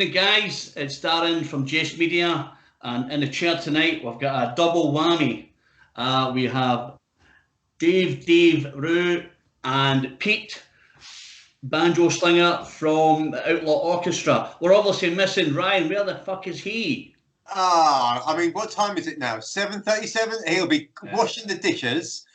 evening, guys. It's Darren from Jace Media, and in the chair tonight we've got a double whammy. We have Dave Rue and Pete, banjo slinger from the Outlaw Orchestra. We're obviously missing Ryan. Where the fuck is he? I mean, what time is it now? 7:37. He'll be washing the dishes,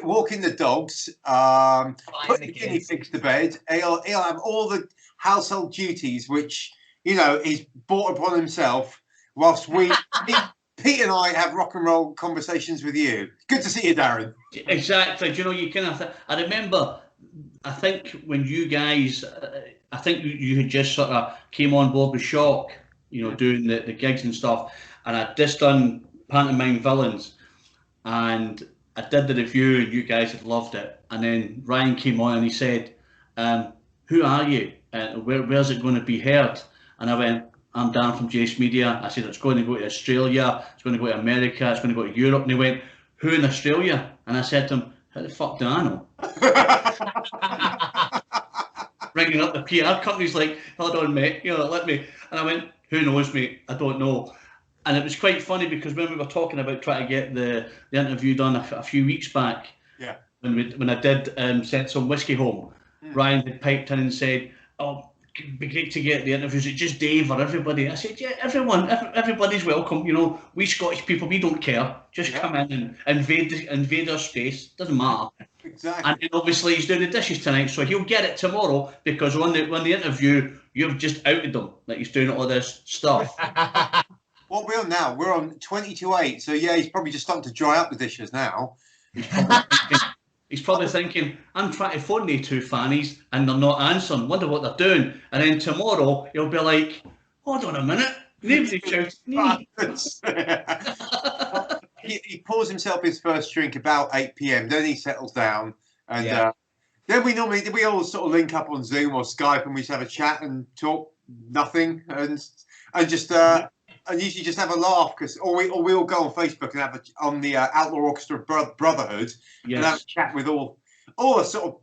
walking the dogs, putting the guinea pigs to bed. He'll have all the household duties which he's brought upon himself, whilst Pete and I have rock and roll conversations with you. Good to see you, Darren. Exactly. Do you know, you kind of. I remember. I think when you guys, I think you had just sort of came on board with Shock, doing the gigs and stuff, and I'd just done Pantomime Villains, and I did the review, and you guys had loved it. And then Ryan came on and he said, "Who are you? Where's it going to be heard?" And I went, "I'm Dan from Jace Media." I said, "It's going to go to Australia, it's going to go to America, it's going to go to Europe." And he went, "Who in Australia?" And I said to him, "How the fuck do I know?" Ringing up the PR companies like, "Hold on, mate, let me." And I went, "Who knows, mate? I don't know." And it was quite funny because when we were talking about trying to get the interview done a few weeks back, when I did send some whiskey home, Ryan had piped in and said, "Oh, it'd be great to get the interviews. It's just Dave or everybody." I said, "Yeah, everybody's welcome. We Scottish people, we don't care. Just come in and invade our space. Doesn't matter." Exactly. And then obviously he's doing the dishes tonight, so he'll get it tomorrow because on the interview you've just outed him that he's doing all this stuff. What we're on now? We're on 20 to 8. So yeah, he's probably just starting to dry up the dishes now. He's probably thinking, "I'm trying to phone these two fannies and they're not answering. Wonder what they're doing." And then tomorrow he'll be like, "Hold on a minute, nobody shouted me." He pours himself his first drink about 8 p.m. Then he settles down, and then we all sort of link up on Zoom or Skype, and we just have a chat and talk nothing, and just and usually just have a laugh or we all go on Facebook and have on the Outlaw Orchestra Brotherhood and have a chat with all the sort of.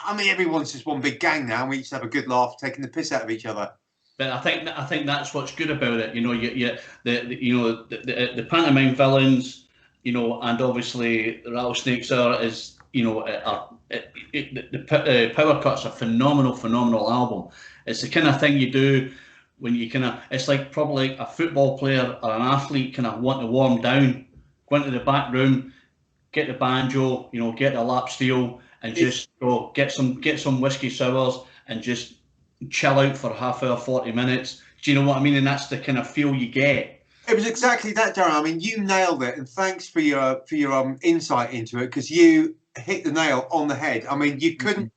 I mean, everyone's just one big gang now, and we just have a good laugh, taking the piss out of each other. But I think that's what's good about it. The Pantomime Villains, and obviously the Rattlesnakes the Power Cut's a phenomenal album. It's the kind of thing you do when you it's like probably like a football player or an athlete kind of want to warm down, go into the back room, get the banjo, get the lap steel, and just go get some whiskey sours and just chill out for half hour, 40 minutes. Do you know what I mean? And that's the kind of feel you get. It was exactly that, Darren. I mean, you nailed it, and thanks for your insight into it, because you hit the nail on the head. I mean, you couldn't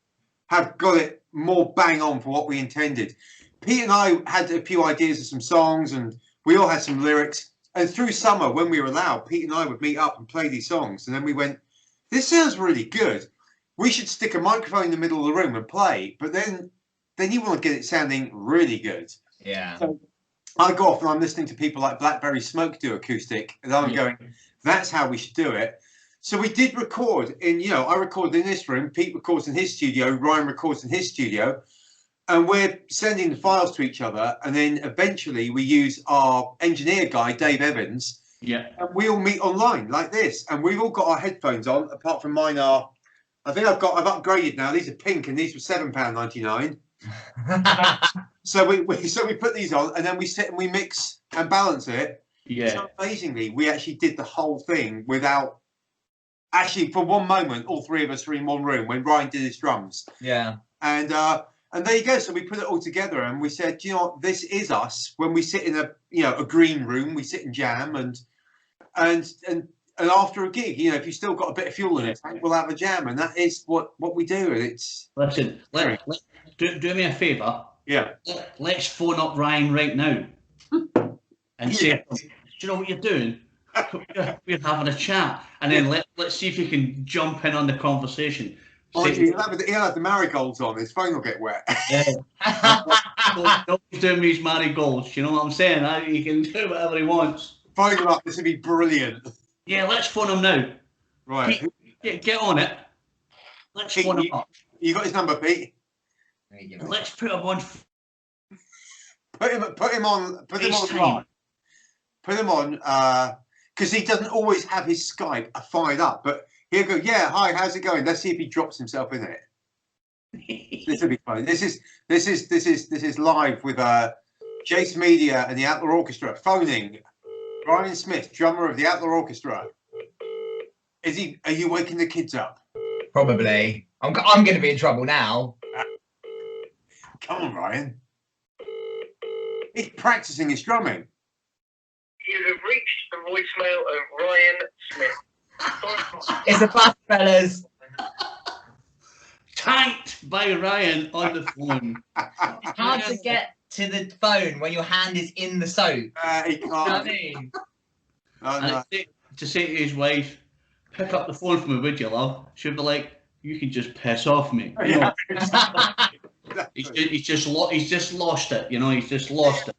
have got it more bang on for what we intended. Pete and I had a few ideas of some songs, and we all had some lyrics. And through summer, when we were allowed, Pete and I would meet up and play these songs. And then we went, "This sounds really good. We should stick a microphone in the middle of the room and play." But then you want to get it sounding really good. Yeah. So I go off and I'm listening to people like Blackberry Smoke do acoustic, and I'm going, "That's how we should do it." So we did record I recorded in this room, Pete records in his studio, Ryan records in his studio, and we're sending the files to each other. And then eventually we use our engineer guy, Dave Evans, and we all meet online like this. And we've all got our headphones on, apart from mine are, I think I've upgraded now. These are pink, and these were £7.99. So we put these on, and then we sit and we mix and balance it. Yeah. So amazingly, we actually did the whole thing without actually, for one moment, all three of us were in one room when Ryan did his drums. Yeah. And there you go. So we put it all together, and we said, "Do you know what? This is us. When we sit in a green room, we sit and jam, and after a gig, if you still got a bit of fuel in it, we'll have a jam, and that is what we do." And it's listen. Do me a favour. Yeah. Let's phone up Ryan right now and say, "Do you know what you're doing? We're having a chat," and then let's see if you can jump in on the conversation. He'll have the marigolds on. His phone will get wet. Nobody's doing these marigolds. You know what I'm saying? He can do whatever he wants. Phone him up. This would be brilliant. Yeah, let's phone him now. Right. Pete, get on it. Let's phone him up. You got his number, Pete? Let's put him on. Put him on FaceTime. live. Put him on, because he doesn't always have his Skype fired up. But he'll go, yeah, hi, how's it going? Let's see if he drops himself in it. This will be fun. This is live with Jace Media and the Outlaw Orchestra phoning Ryan Smith, drummer of the Outlaw Orchestra. Are you waking the kids up? Probably. I'm going to be in trouble now. Come on, Ryan. He's practicing his drumming. You have reached the voicemail of Ryan Smith. It's a bus, fellas. Tanked by Ryan on the phone. It's hard to get to the phone when your hand is in the soap. He can't. You know what I mean? Oh, no. To say to his wife, pick up the phone for me, would you, love? She'd be like, you can just piss off me. You know? He's just lost it. You know, he's just lost it.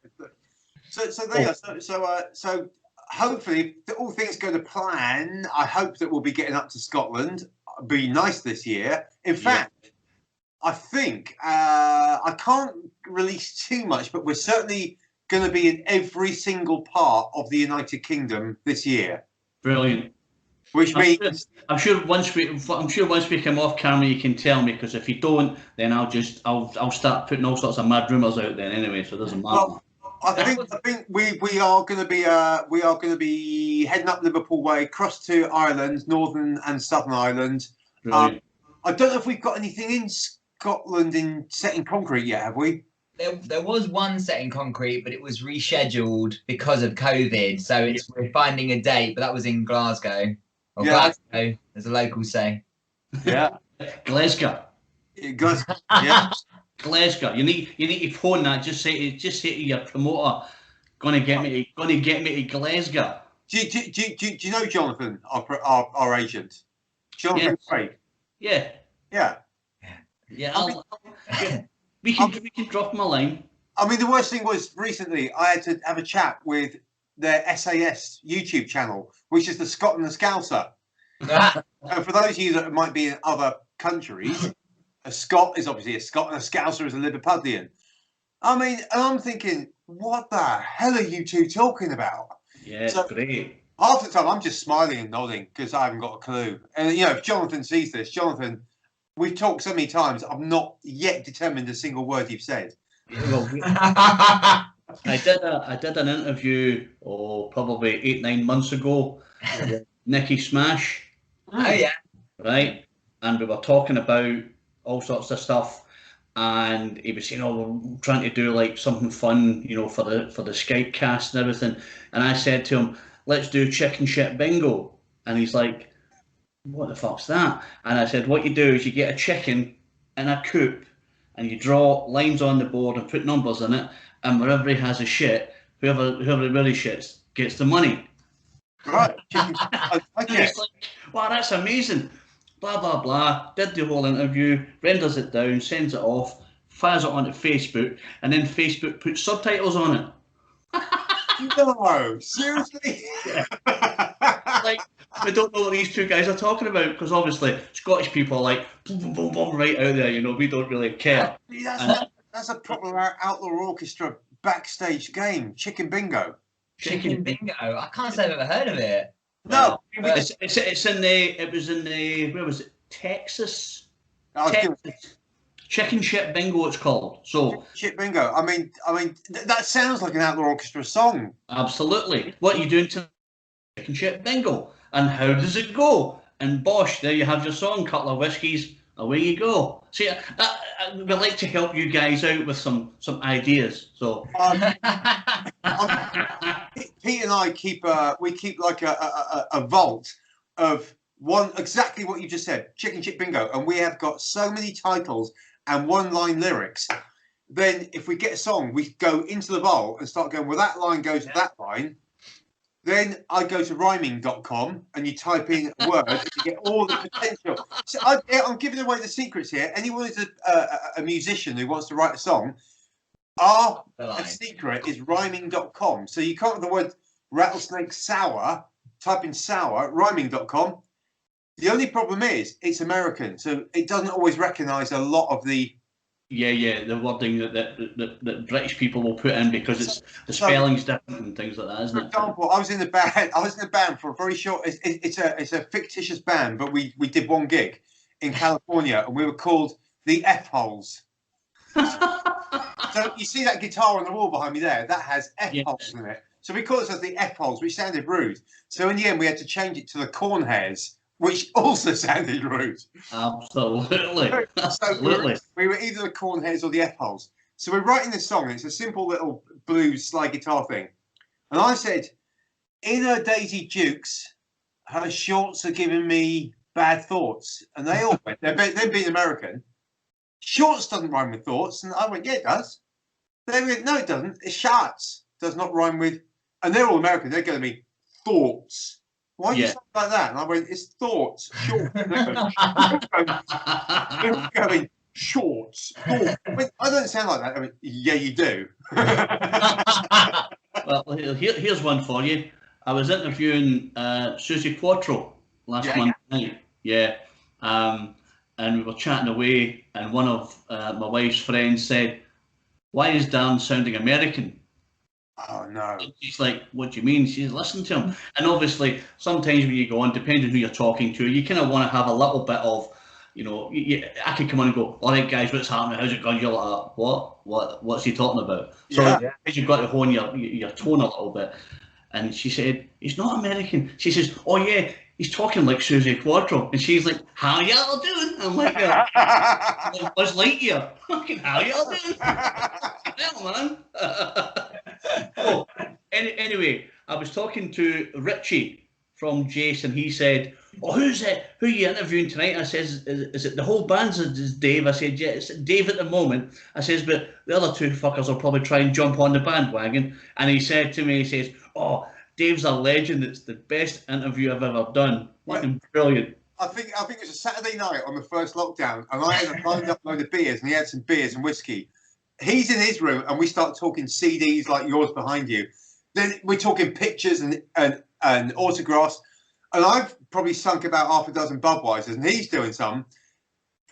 So hopefully, if all things go to plan, I hope that we'll be getting up to Scotland. It'll be nice this year. In fact, I think I can't release too much, but we're certainly going to be in every single part of the United Kingdom this year. Brilliant. Which means I'm sure once we come off camera, you can tell me, because if you don't, then I'll start putting all sorts of mad rumours out then anyway. So it doesn't matter. Well, I think we are going to be heading up Liverpool way, across to Ireland, Northern and Southern Ireland. I don't know if we've got anything in Scotland set in concrete yet, have we? There was one set in concrete, but it was rescheduled because of COVID. So we're finding a date, but that was in Glasgow. Or Glasgow, as the locals say. Yeah, Glasgow. Glasgow. Yeah. Glasgow. You need to phone that. Just say to your promoter, gonna get me to Glasgow. Do you know Jonathan, our agent? Jonathan Craig. Yeah. Yeah. We can drop him a line. I mean, the worst thing was recently I had to have a chat with their SAS YouTube channel, which is the Scot and the Scouser. And for those of you that might be in other countries, a Scot is obviously a Scot and a Scouser is a Liverpudlian. I mean, and I'm thinking, what the hell are you two talking about? Yeah, so, great. Half the time I'm just smiling and nodding because I haven't got a clue. And, you know, if Jonathan sees this, Jonathan, we've talked so many times, I've not yet determined a single word you've said. Well, I did an interview, probably 8-9 months ago, with Nicky Smash. Oh yeah. Right, and we were talking about all sorts of stuff, and he was saying, we're trying to do like something fun, you know, for the Skype cast and everything. And I said to him, let's do chicken shit bingo. And he's like, what the fuck's that? And I said, what you do is you get a chicken in a coop and you draw lines on the board and put numbers in it, and wherever he has a shit, whoever really shits gets the money. Right. Okay. It's like, wow, that's amazing. Blah, blah, blah. Did the whole interview, renders it down, sends it off, fires it onto Facebook, and then Facebook puts subtitles on it. No, seriously? Like, we don't know what these two guys are talking about, because obviously Scottish people are like, boom, boom, boom, boom, right out there, you know, we don't really care. That's a proper Outlaw Orchestra backstage game, chicken bingo. Chicken bingo. I can't say I've ever heard of it. No, it's in the. It was in the. Where was it? Texas. Texas. Chicken shit bingo. It's called. So shit bingo. I mean, that sounds like an Outlaw Orchestra song. Absolutely. What are you doing to chicken shit bingo? And how does it go? And bosh, there you have your song. Couple of whiskies. Away you go. See, we'd like to help you guys out with some ideas. So Pete and I keep like a vault of one, exactly what you just said, chicken shit bingo, and we have got so many titles and one-line lyrics. Then if we get a song, we go into the vault and start going, well, that line goes to that line. Then I go to rhyming.com and you type in a word and you get all the potential. So I'm giving away the secrets here. Anyone who's a musician who wants to write a song, our secret is rhyming.com. So you come up with the word rattlesnake sour, type in sour, rhyming.com. The only problem is it's American, so it doesn't always recognize a lot of the Yeah, the wording that British people will put in because it's the spelling's different and things like that, isn't For it? example, I was in the band for a very short. It's a fictitious band, but we did one gig in California, and we were called the F Holes. So you see that guitar on the wall behind me there? That has F holes in it. So we called ourselves the F Holes, which sounded rude. So in the end, we had to change it to the Corn Hairs, which also sounded rude. Absolutely. So Absolutely. we were either the Corn Hairs or the F Holes. So we're writing this song, and it's a simple little blues slide guitar thing. And I said, in her Daisy Dukes, her shorts are giving me bad thoughts. And they all went, they're being American. Shorts doesn't rhyme with thoughts. And I went, yeah, it does. They went, no, it doesn't. It's shorts. Does not rhyme with, and they're all American. They're going to me, thoughts. Why do you say like that? And I went, it's thoughts. Shorts. They're going, shorts. Thoughts. I don't sound like that. I mean, yeah, you do. Well, here's one for you. I was interviewing Susie Quattro last month night. Yeah. And we were chatting away, and one of my wife's friends said, "Why is Darren sounding American?" Oh, no. And she's like, "What do you mean?" She's, "Listen to him." And obviously, sometimes when you go on, depending who you're talking to, you kind of want to have a little bit of, I could come on and go, "All right, guys, what's happening? How's it going?" You're like, what's he talking about? So you've got to hone your tone a little bit. And she said, "He's not American." She says, "Oh yeah, he's talking like Susie Quattro." And she's like, "How y'all doing?" I'm like, "Buzz Lightyear." Fucking how y'all doing? Hell, man. Oh, anyway, I was talking to Richie from Jace, and he said, "Oh, who's it? Who are you interviewing tonight?" I says, "Is it the whole band?" Is Dave? I said, "Yeah, it's Dave at the moment." I says, "But the other two fuckers will probably try and jump on the bandwagon." And he said to me, he says, "Oh, Dave's a legend. It's the best interview I've ever done." Fucking brilliant. I think it was a Saturday night on the first lockdown, and I had a lined up load of beers, and he had some beers and whiskey. He's in his room, and we start talking CDs like yours behind you. Then we're talking pictures and autographs, and I've probably sunk about half a dozen Budweisers, and he's doing some.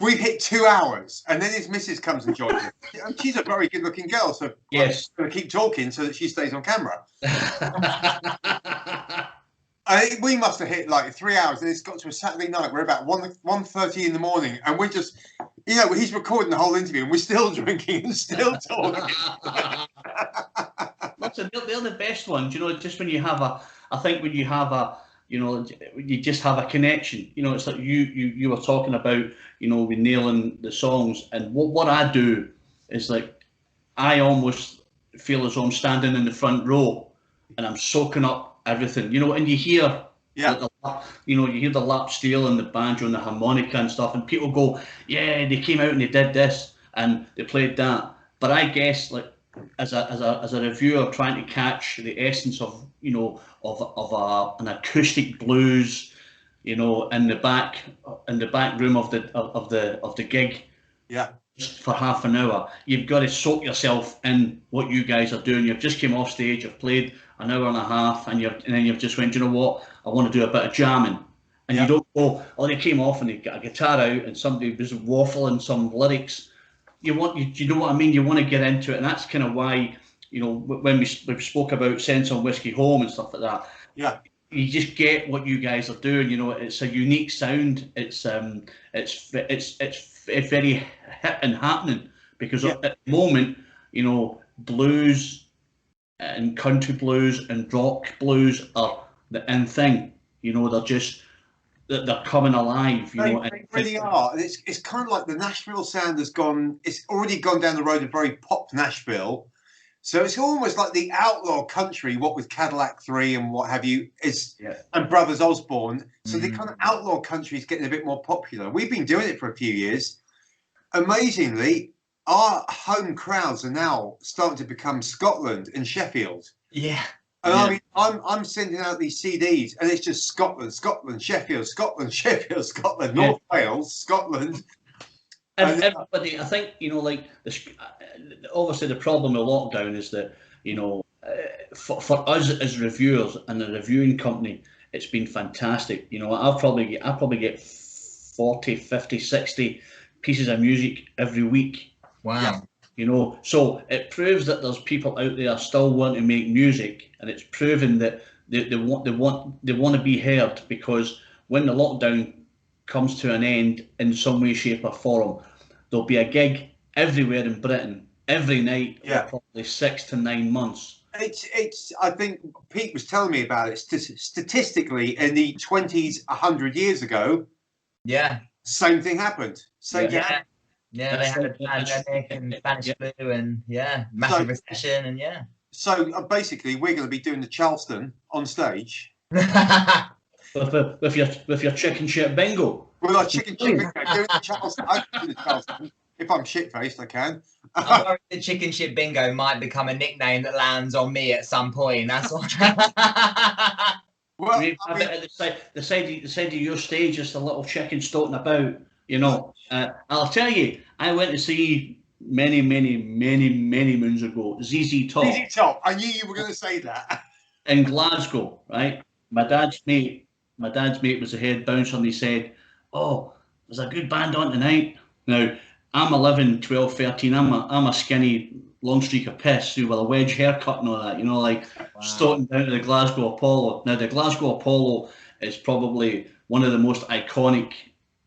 We've hit 2 hours, and then his missus comes and joins us. And she's a very good-looking girl, so yes, I'm going to keep talking so that she stays on camera. We must have hit like 3 hours, and it's got to a Saturday night. We're about 1:30 in the morning, and we're just, he's recording the whole interview, and we're still drinking and still talking. Listen, they're the best ones. Just when you have you just have a connection. It's like you were talking about, with nailing the songs, and what I do is like, I almost feel as though I'm standing in the front row, and I'm soaking up everything, and you hear, you hear the lap steel and the banjo and the harmonica and stuff, and people go, "Yeah, they came out and they did this and they played that." But I guess, like, as a reviewer trying to catch the essence of an acoustic blues, in the back room of the gig, for half an hour, you've got to soak yourself in what you guys are doing. You've just came off stage, you've played an hour and a half, and then you've just went, "You know what? I want to do a bit of jamming." And you don't go, "Oh, they came off and they got a guitar out and somebody was waffling some lyrics." You know what I mean? You want to get into it, and that's kind of why, when we spoke about "Send Some Whiskey Home" and stuff like that. Yeah. You just get what you guys are doing. It's a unique sound. It's very hip and happening, because at the moment, blues and country blues and rock blues are the in thing. They're coming alive. They really are. It's kind of like the Nashville sound has gone. It's already gone down the road of very pop Nashville. So it's almost like the outlaw country, what with Cadillac 3 and what have you, and Brothers Osborne. So the kind of outlaw country is getting a bit more popular. We've been doing it for a few years. Amazingly, our home crowds are now starting to become Scotland and Sheffield. Yeah. And I mean, I'm sending out these CDs, and it's just Scotland, Sheffield, Scotland, North Wales, Scotland. And everybody, I think, obviously the problem with lockdown is that, for us as reviewers and the reviewing company, it's been fantastic. I probably get 40, 50, 60 pieces of music every week, Wow. Yeah. You know, so it proves that there's people out there still wanting to make music, and it's proven that they want to be heard, because when the lockdown comes to an end in some way, shape, or form, there'll be a gig everywhere in Britain every night Yeah. for probably 6 to 9 months. It's. I think Pete was telling me about it. Statistically, in the 20s, 100 years ago, Yeah. same thing happened. Same thing. Yeah. Yeah, they That's had a right. That's- pandemic and Spanish yeah. flu and massive recession and So basically, we're going to be doing the Charleston on stage With your chicken shit bingo. with our chicken bingo. Doing the Charleston. I can do the Charleston. If I'm shit faced, I can. I'm worried the chicken shit bingo might become a nickname that lands on me at some point. That's what. Well, Maybe I have mean, it at the side of your stage, just a little chicken stoating about. You know, I'll tell you, I went to see many moons ago ZZ Top ZZ Top. I knew you were going to say that. in Glasgow. Right, my dad's mate was the head bouncer, and he said, "Oh, there's a good band on tonight." Now, I'm 11, 12, 13. I'm a skinny, long streak of piss with a wedge haircut and all that. You know, like stoating down to the Glasgow Apollo. Now, the Glasgow Apollo is probably one of the most iconic.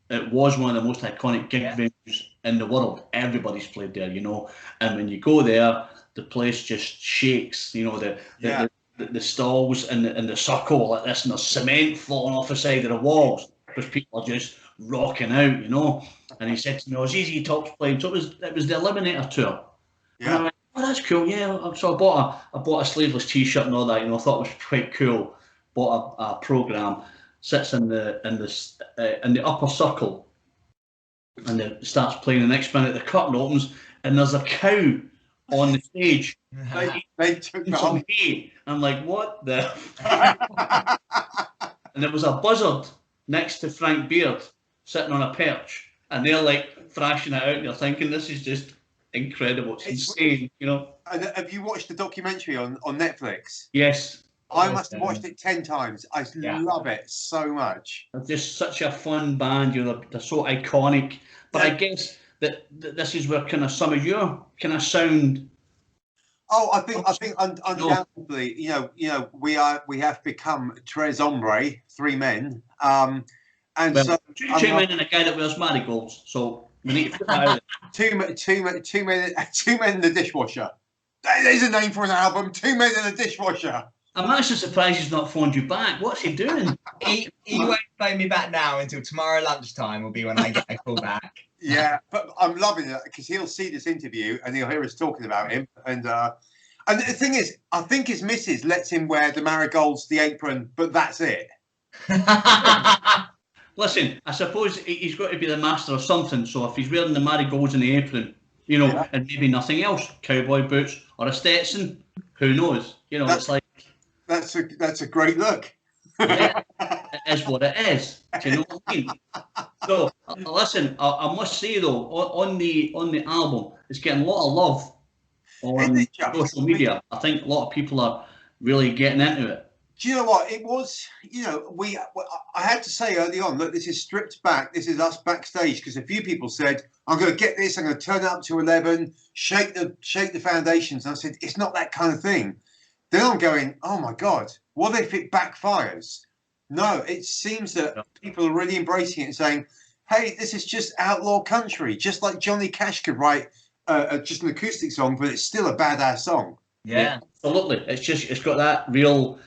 It was one of the most iconic gig venues in the world. Everybody's played there, you know. And when you go there, the place just shakes. You know, the stalls and the circle like this, and there's cement falling off the side of the walls because people are just rocking out, you know. And he said to me, "Oh, ZZ Top's playing." So it was the Eliminator tour. And I went, "Oh, that's cool, yeah." So I bought a sleeveless T-shirt and all that, you know. I thought it was quite cool. Bought a program, sits in the upper circle, and it starts playing. The next minute, the curtain opens, and there's a cow on the stage. They took the Some whole. hay. I'm like, what the? And there was a buzzard next to Frank Beard sitting on a perch, and they're like thrashing it out, and you're thinking, this is just incredible. It's insane, you know. And have you watched the documentary on Netflix? Yes. I must have watched it 10 times. I love it so much. They're just such a fun band, you know. They're so iconic. But I guess that this is where kind of some of your kind of sound. Oh, I think undoubtedly, you know, we have become tres hombre, three men. And Well, so two men and a guy that wears marigolds. So we need to put that out. two men in the dishwasher. There's a name for an album. 2 men in a dishwasher. I'm actually surprised he's not phoned you back. What's he doing? He won't phone me back now until tomorrow lunchtime will be when I get a call back. Yeah, but I'm loving it because he'll see this interview and he'll hear us talking about him. And the thing is, I think his missus lets him wear the marigolds, the apron, but that's it. Listen, I suppose he's got to be the master of something. So if he's wearing the marigolds and the apron, you know, and maybe nothing else, cowboy boots or a Stetson, who knows? You know, it's like that's a great look. Yeah, it is what it is. Do you know what I mean? So listen, I must say though, on the album, it's getting a lot of love on social media. I think a lot of people are really getting into it. Do you know what it was? You know, I had to say early on, look, this is stripped back. This is us backstage because a few people said, "I'm going to get this. I'm going to turn it up to 11, shake the foundations." And I said, "It's not that kind of thing." Then I'm going, "Oh my God, what if it backfires?" No, it seems that people are really embracing it and saying, "Hey, this is just outlaw country, just like Johnny Cash could write just an acoustic song, but it's still a badass song." Yeah, absolutely. It's got that real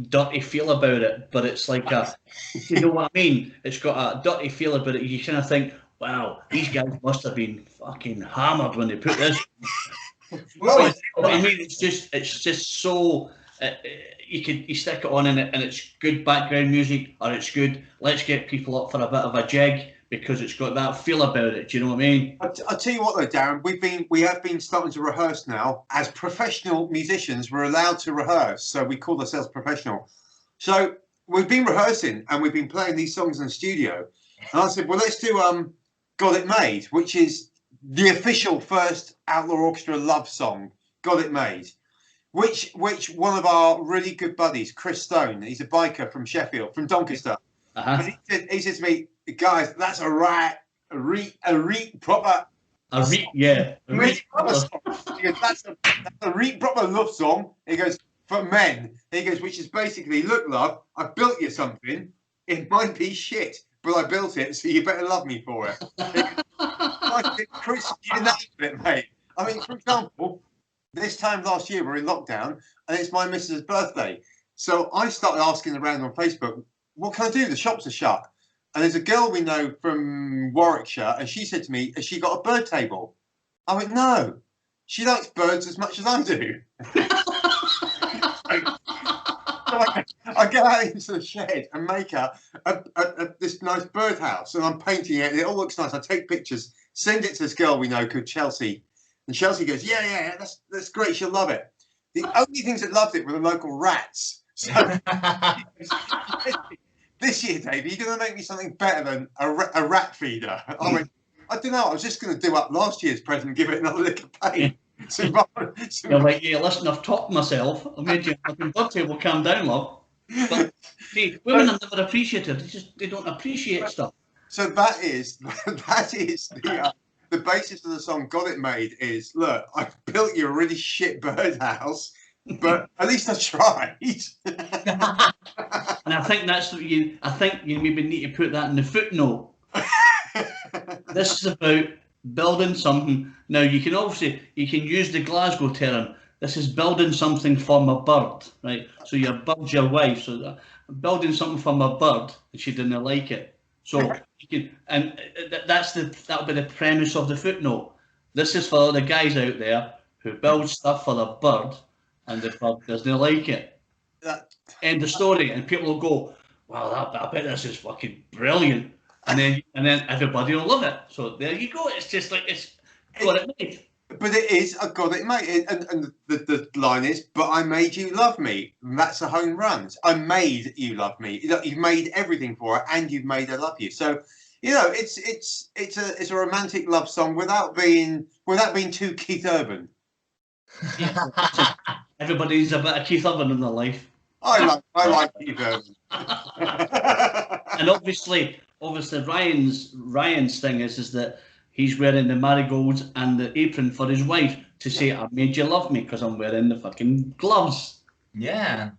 dirty feel about it, but it's like you know what I mean? It's got a dirty feel about it. You kind of think, wow, these guys must have been fucking hammered when they put this. I mean, it's just so you stick it on and it's good background music, or it's good. Let's get people up for a bit of a jig because it's got that feel about it. Do you know what I mean? I'll tell you what though, Darren, we have been starting to rehearse now. As professional musicians, we're allowed to rehearse, so we call ourselves professional. So we've been rehearsing and we've been playing these songs in the studio. And I said, well, let's do "Got It Made," which is the official first Outlaw Orchestra love song, "Got It Made," which one of our really good buddies, Chris Stone, he's a biker from Sheffield, from Doncaster. He said to me, "Guys, that's a proper Yeah. A Reek Brother song. He goes, that's a Reek Brother love song. He goes, for men. He goes, which is basically, look, love, I built you something. It might be shit, but I built it, so you better love me for it. Chris, you nailed it, mate. I mean, for example, this time last year we're in lockdown, and it's my missus' birthday. So I started asking around on Facebook, what can I do? The shops are shut. And there's a girl we know from Warwickshire, and she said to me, has she got a bird table? I went, no. She likes birds as much as I do. So I go out into the shed and make her this nice birdhouse, and I'm painting it, and it all looks nice. I take pictures, send it to this girl we know called Chelsea, and Chelsea goes, yeah, that's great, she'll love it. The only things that loved it were the local rats. So this year, Dave, are you going to make me something better than a rat feeder? I went, I don't know, I was just going to do up last year's present and give it another lick of paint. You're like, yeah, listen, I've talked myself. I made you a fucking bird table, calm down, love. But see, women are never appreciative. They don't appreciate stuff. So that is the basis of the song "Got It Made." Is, look, I built you a really shit birdhouse, but at least I tried. And I think that's what you. I think you maybe need to put that in the footnote. This is about building something. Now you can use the Glasgow term. This is building something for my bird, right? So your bird's your wife. So building something for my bird, and she didn't like it. So you can, and that'll be the premise of the footnote. This is for the guys out there who build stuff for their bird, and the bird doesn't like it. End of story. And people will go, "Wow, I bet this is fucking brilliant." And then everybody will love it. So there you go. It's just like it's got it made. But it is, I got it made. And the line is, but I made you love me. And that's a home run. I made you love me. You've made everything for her, and you've made her love you. So, it's a romantic love song without being too Keith Urban. Yeah. Everybody's a bit of Keith Urban in their life. I like Keith Urban. And obviously Ryan's thing is that he's wearing the marigolds and the apron for his wife to say, I made you love me because I'm wearing the fucking gloves. Yeah.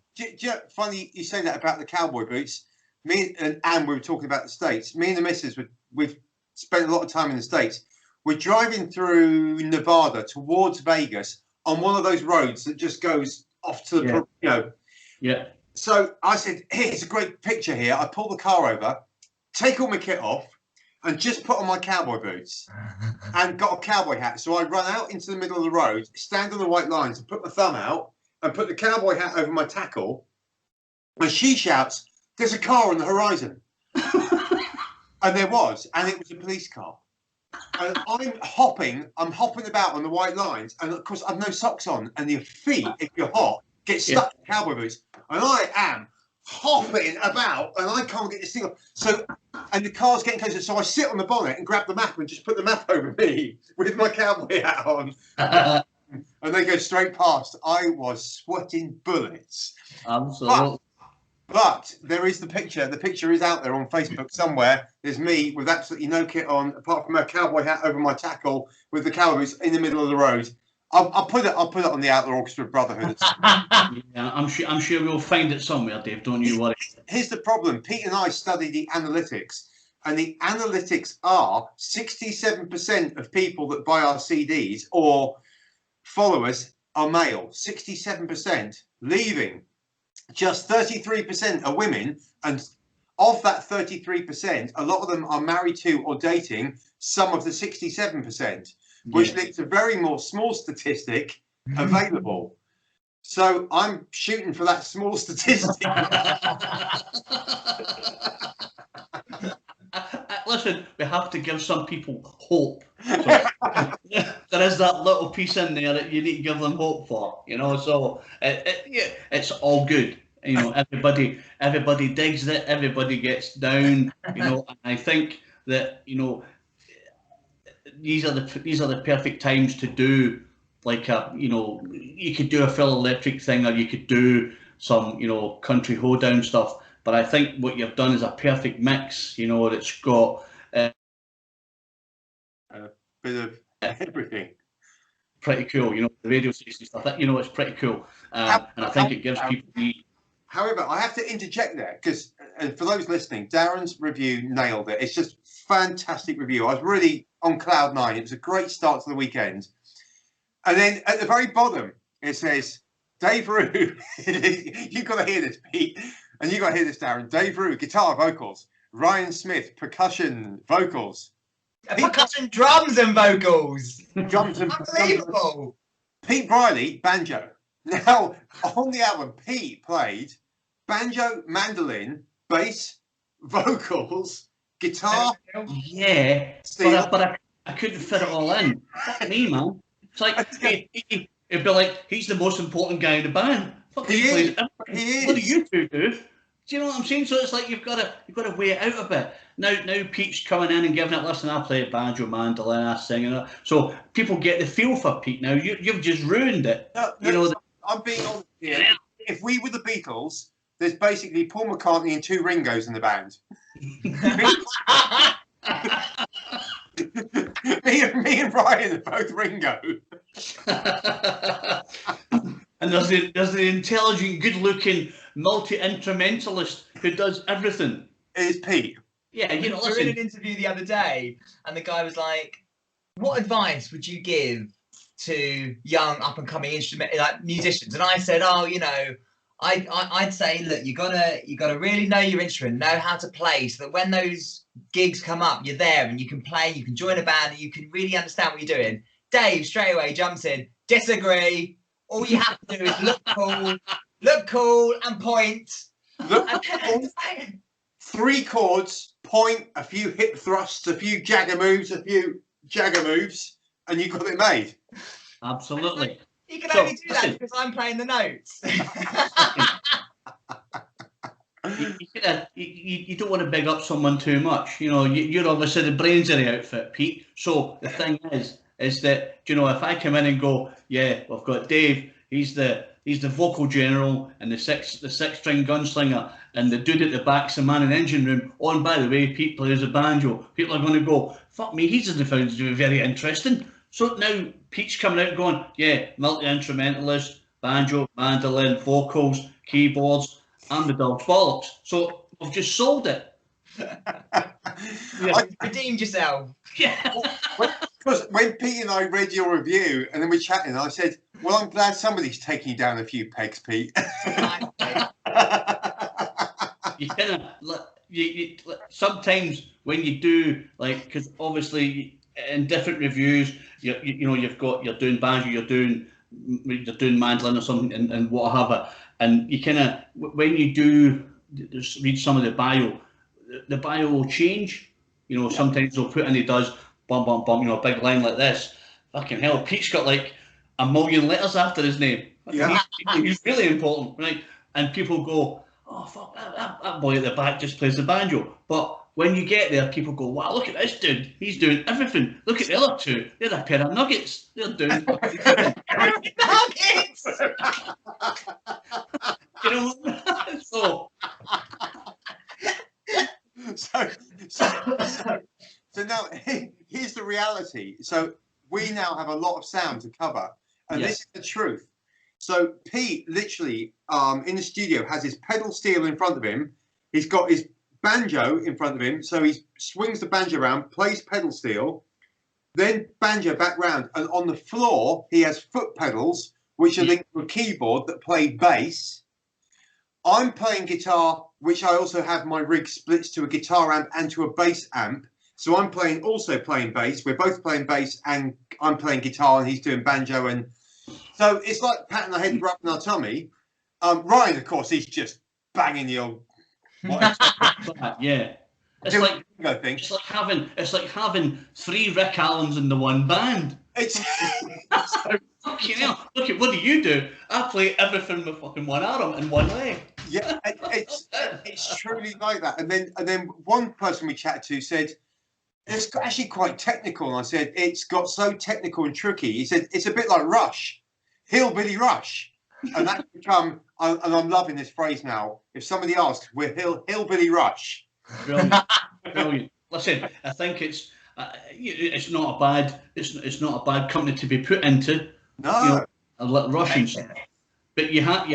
Funny you say that about the cowboy boots. Me and Anne, we were talking about the States. Me and the missus, we've spent a lot of time in the States. We're driving through Nevada towards Vegas on one of those roads that just goes off to the, Yeah. So I said, here's a great picture here. I pull the car over, take all my kit off, and just put on my cowboy boots and got a cowboy hat. So I run out into the middle of the road, stand on the white lines and put my thumb out and put the cowboy hat over my tackle. And she shouts, there's a car on the horizon. And there was, and it was a police car. And I'm hopping about on the white lines. And of course, I've no socks on. And your feet, if you're hot, get stuck in cowboy boots. And I am hopping about and I can't get this thing off. So, and the car's getting closer. So I sit on the bonnet and grab the map and just put the map over me with my cowboy hat on. And they go straight past. I was sweating bullets. Absolutely. But there is the picture. The picture is out there on Facebook somewhere. There's me with absolutely no kit on, apart from a cowboy hat over my tackle, with the cowboys in the middle of the road. I'll put it on the Outlaw Orchestra Brotherhood. Yeah, I'm sure we'll find it somewhere, Dave. Don't you worry. Here's the problem. Pete and I study the analytics, and the analytics are 67% of people that buy our CDs or follow us are male. 67%, leaving just 33% are women, and of that 33%, a lot of them are married to or dating some of the 67%. Which leads to very more small statistic available. So I'm shooting for that small statistic. Listen, we have to give some people hope. So, there is that little piece in there that you need to give them hope for, So it's all good. Everybody digs it. Everybody gets down. And I think that these are the perfect times to do like you could do a full electric thing, or you could do some country hoedown stuff. But I think what you've done is a perfect mix. It's got a bit of everything. Pretty cool, you know, the radio station stuff. That, you know, it's pretty cool, and I think it gives people the. However, I have to interject there because for those listening, Darren's review nailed it. It's just fantastic review. I was really on cloud nine. It was a great start to the weekend. And then at the very bottom, it says, Dave Rue, you've got to hear this, Pete, and you've got to hear this, Darren. Dave Rue, guitar, vocals. Ryan Smith, percussion, vocals. Percussion, drums and vocals. Drums and Unbelievable. Pete Riley, banjo. Now, on the album, Pete played banjo, mandolin, bass, vocals, guitar. Yeah, but I couldn't fit it all in. Fuck me, man. It's like it'd be like he's the most important guy in the band. Fuck, he is. What do you two do? Do you know what I'm saying? So it's like you've got to weigh it out a bit. Now Pete's coming in and giving it. Listen, I play banjo, mandolin, I sing it. So people get the feel for Pete now. You've just ruined it. No, you know. I'm being honest here. If we were the Beatles, there's basically Paul McCartney and 2 Ringos in the band. me and Ryan are both Ringo. And there's the intelligent, good-looking multi-instrumentalist who does everything. It is Pete. Yeah, you know. We were in an interview the other day, and the guy was like, "What advice would you give to young up-and-coming musicians?" And I said, "Oh, you know, I'd say, look, you gotta really know your instrument, know how to play, so that when those gigs come up, you're there and you can play, you can join a band, and you can really understand what you're doing." Dave straight away jumps in. Disagree. All you have to do is look cool, and point. Look cool. 3 chords, point, a few hip thrusts, a few jagger moves, and you got it made. Absolutely. You can only do that because I'm playing the notes. You don't want to big up someone too much. You know, you're obviously the brains of the outfit, Pete. So the thing is that, you know, if I come in and go, yeah, we've got Dave, he's the vocal general and the six string gunslinger, and the dude at the back's the man in the engine room. Oh, and by the way, Pete plays a banjo. People are going to go, fuck me, he doesn't find it to be very interesting. So now Pete's coming out going, yeah, multi-instrumentalist, banjo, mandolin, vocals, keyboards, and the dog's bollocks. So we've just sold it. Yeah. Redeemed yourself. Yeah. Because when Pete and I read your review and then we're chatting, I said, well, I'm glad somebody's taking you down a few pegs, Pete. You sometimes when you do, like, because obviously in different reviews, you know, you're doing banjo, you're doing mandolin or something, and whatever, and you kind of, when you do just read some of the bio will change. You know, sometimes they'll put in, he does bum bum bum, you know, a big line like this. Fucking hell, Pete's got like 1 million letters after his name. Yeah. He's really important, right? And people go, oh fuck, that boy at the back just plays the banjo. But when you get there, people go, wow, look at this dude. He's doing everything. Look at the other two. They're a pair of nuggets. They're doing nuggets. You know, so now here's the reality. So we now have a lot of sound to cover, and this is the truth. So Pete literally in the studio has his pedal steel in front of him. He's got his banjo in front of him, so he swings the banjo around, plays pedal steel, then banjo back round, and on the floor he has foot pedals which are linked to a keyboard that play bass. I'm playing guitar, which I also have my rig splits to a guitar amp and to a bass amp. So I'm also playing bass. We're both playing bass, and I'm playing guitar, and he's doing banjo. And so it's like patting our head, rubbing our tummy. Ryan, of course, he's just banging the old. Yeah, it's like having 3 Rick Allens in the one band. It's fucking hell. Look at what you do. I play everything with fucking one arm and one leg. Yeah, it's truly like that. And then one person we chatted to said it's actually quite technical, and I said it's got so technical and tricky. He said it's a bit like Rush, Hillbilly Rush, and that's become. And I'm loving this phrase now. If somebody asks, we're Hillbilly Rush. Brilliant, brilliant. Listen, I think it's it's not a bad it's not a bad company to be put into. No. You know, a little Russians, but you have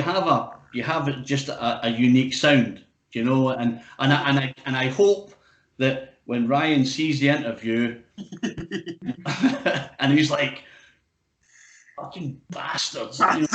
just a unique sound, you know, and I hope that when Ryan sees the interview and he's like, fucking bastards, you know,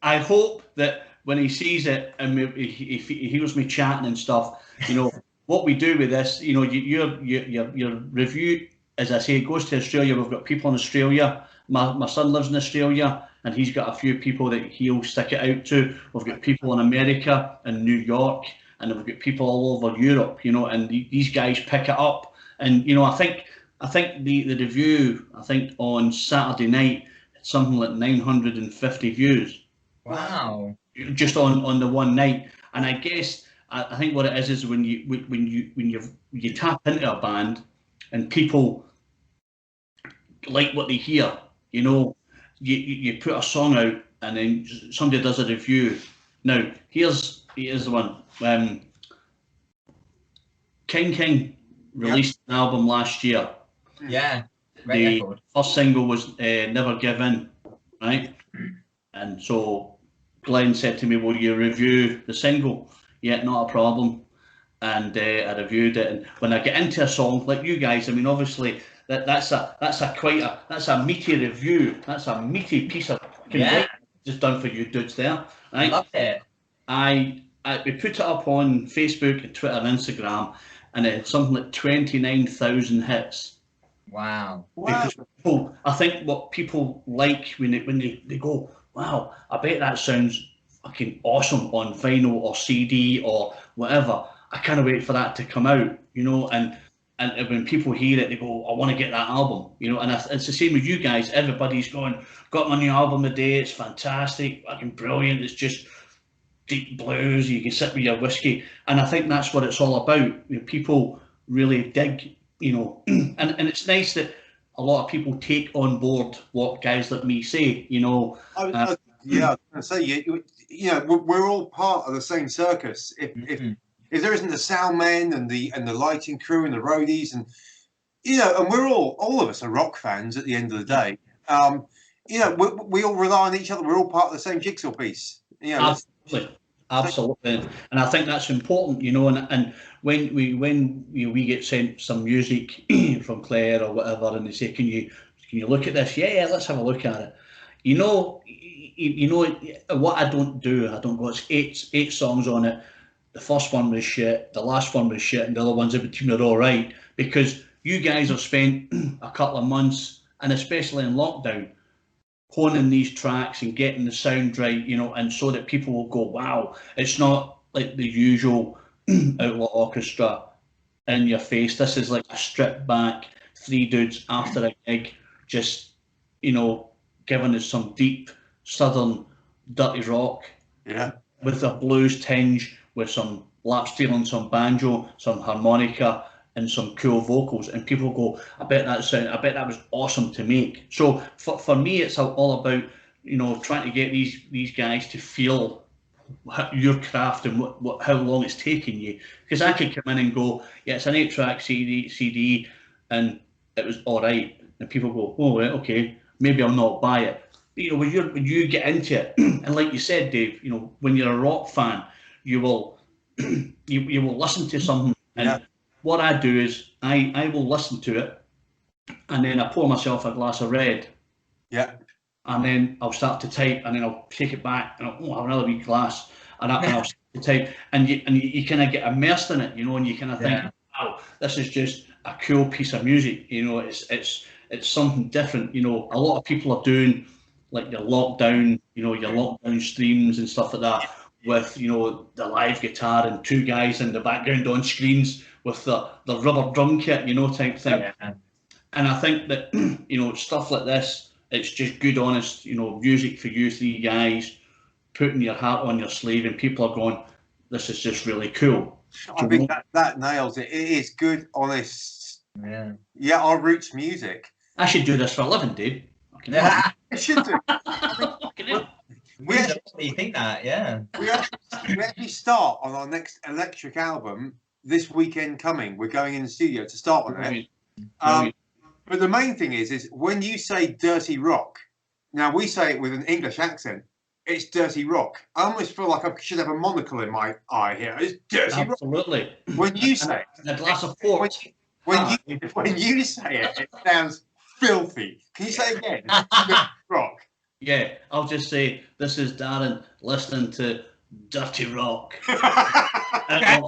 I hope that when he sees it and he hears me chatting and stuff, you know, what we do with this, you know, your review, as I say, goes to Australia. We've got people in Australia. My son lives in Australia, and he's got a few people that he'll stick it out to. We've got people in America and New York, and we've got people all over Europe, you know, and these guys pick it up. And, you know, I think the review, I think on Saturday night, it's something like 950 views. Wow. Just on the one night. And I guess I think what it is when you tap into a band and people like what they hear, you know, you put a song out and then somebody does a review. Now here's the one. King released an album last year. Yeah. The first single was Never Give In, right? And so Glenn said to me, will you review the single? Yeah, not a problem. And I reviewed it. And when I get into a song, like you guys, I mean, obviously that's a meaty review. That's a meaty piece of just done for you dudes there. Right? Love it. We put it up on Facebook and Twitter and Instagram, and it had something like 29,000 hits. Wow. Because people, I think what people like when they go, wow, I bet that sounds fucking awesome on vinyl or CD or whatever. I can't wait for that to come out, you know, and when people hear it, they go, I want to get that album, you know, and it's the same with you guys. Everybody's going, got my new album today, it's fantastic, fucking brilliant, it's just deep blues, you can sit with your whiskey, and I think that's what it's all about. You know, people really dig, you know, and it's nice that a lot of people take on board what guys like me say, you know. I was going to say, you know, we're all part of the same circus. If there isn't the sound men and the lighting crew and the roadies, and you know, and we're all of us are rock fans at the end of the day. You know, we all rely on each other. We're all part of the same jigsaw piece. You know, Absolutely, and I think that's important, you know. And when we get sent some music from Claire or whatever, and they say, "Can you look at this?" Yeah, let's have a look at it. You know what I don't do. I don't go. It's eight songs on it. The first one was shit. The last one was shit, and the other ones in between are all right, because you guys have spent a couple of months, and especially in lockdown, honing these tracks and getting the sound right, you know, and so that people will go, wow, it's not like the usual Outlaw Orchestra in your face. This is like a stripped back, three dudes after a gig, just, you know, giving us some deep southern dirty rock, with a blues tinge, with some lap steel and some banjo, some harmonica, and some cool vocals, and people go, I bet that was awesome to make. So for me, it's all about, you know, trying to get these guys to feel your craft and how long it's taking you. Because I could come in and go, yeah, it's an 8-track CD, and it was all right, and people go, oh, right, okay, maybe I'll not buy it. But, you know, when you get into it, and like you said, Dave, you know, when you're a rock fan, you will you will listen to something, and what I do is I will listen to it, and then I pour myself a glass of red. Yeah. And then I'll start to type, and then I'll take it back, and I'll have another wee glass, and I'll start to type, and you kind of get immersed in it, you know, and you kind of think, wow, this is just a cool piece of music, you know, it's something different, you know. A lot of people are doing like your lockdown streams and stuff like that, with, you know, the live guitar and two guys in the background on screens with the rubber drum kit, you know, type thing. Yeah. And I think that, you know, stuff like this, it's just good, honest, you know, music for you three guys, putting your heart on your sleeve, and people are going, this is just really cool. I think that nails it. It is good, honest. Yeah, our roots music. I should do this for a living, Dave. I should do. We actually think that, we actually start on our next Electric album this weekend coming. We're going in the studio to start on it. Brilliant. But the main thing is when you say dirty rock, now we say it with an English accent, it's dirty rock. I almost feel like I should have a monocle in my eye here. It's dirty rock. Absolutely. When you say And a glass of port. when you say it, it sounds filthy. Can you say it again? Dirty rock. Yeah, I'll just say this is Darren listening to Dirty Rock. And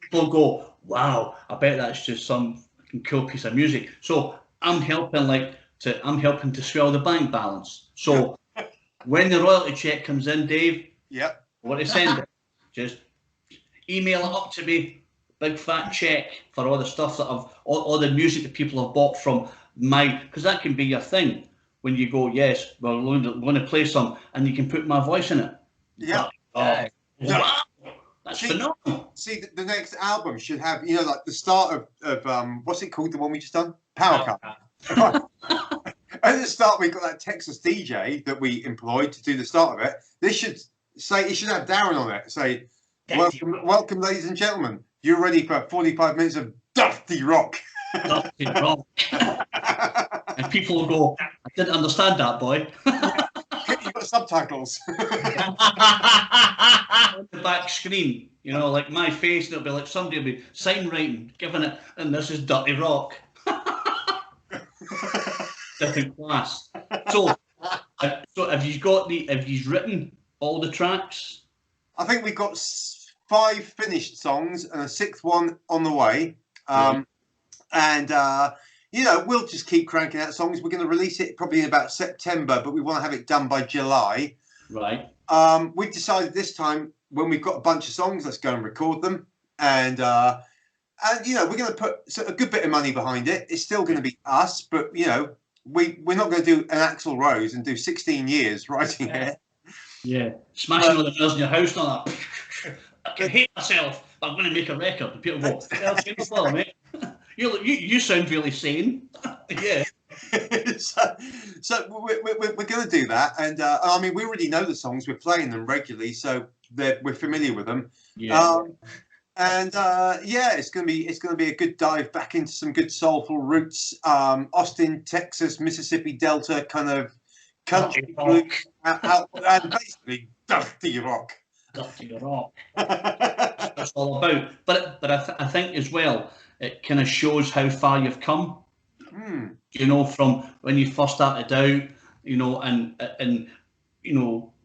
people go, wow, I bet that's just some fucking cool piece of music. So I'm helping to swell the bank balance. So when the royalty check comes in, Dave, Yep. what I send it, just email it up to me, big fat check for all the stuff that all the music that people have bought from because that can be your thing. When you go, yes, we're going to play some, and you can put my voice in it. Yeah. Wow, that's phenomenal. See, the next album should have, like the start of what's it called, the one we just done? Power Cut. At the start, we got that Texas DJ that we employed to do the start of it. This should say, it should have Darren on it. Say, welcome, ladies and gentlemen. You're ready for 45 minutes of dirty rock. Dirty Rock. And people will go, I didn't understand that, boy. You've got subtitles. On the back screen, like my face, and it'll be like somebody will be sign writing, giving it, and this is Dirty Rock. Different class. So have you written all the tracks? I think we've got 5 finished songs and a 6th one on the way. We'll just keep cranking out songs. We're going to release it probably in about September, but we want to have it done by July. Right. We've decided this time, when we've got a bunch of songs, let's go and record them. And we're going to put a good bit of money behind it. It's still going to be us, but, we're not going to do an Axl Rose and do 16 years writing it. Yeah. Smashing all the nails in your house, not that. I can hate myself, but I'm going to make a record. And people go, well, mate. You sound really sane. Yeah. so we're going to do that, and we already know the songs. We're playing them regularly, so we're familiar with them. Yeah. It's going to be a good dive back into some good soulful roots. Austin, Texas, Mississippi Delta kind of country blues, and basically dirty rock. Dirty rock. That's all about. But I think as well, it kind of shows how far you've come. From when you first started out, and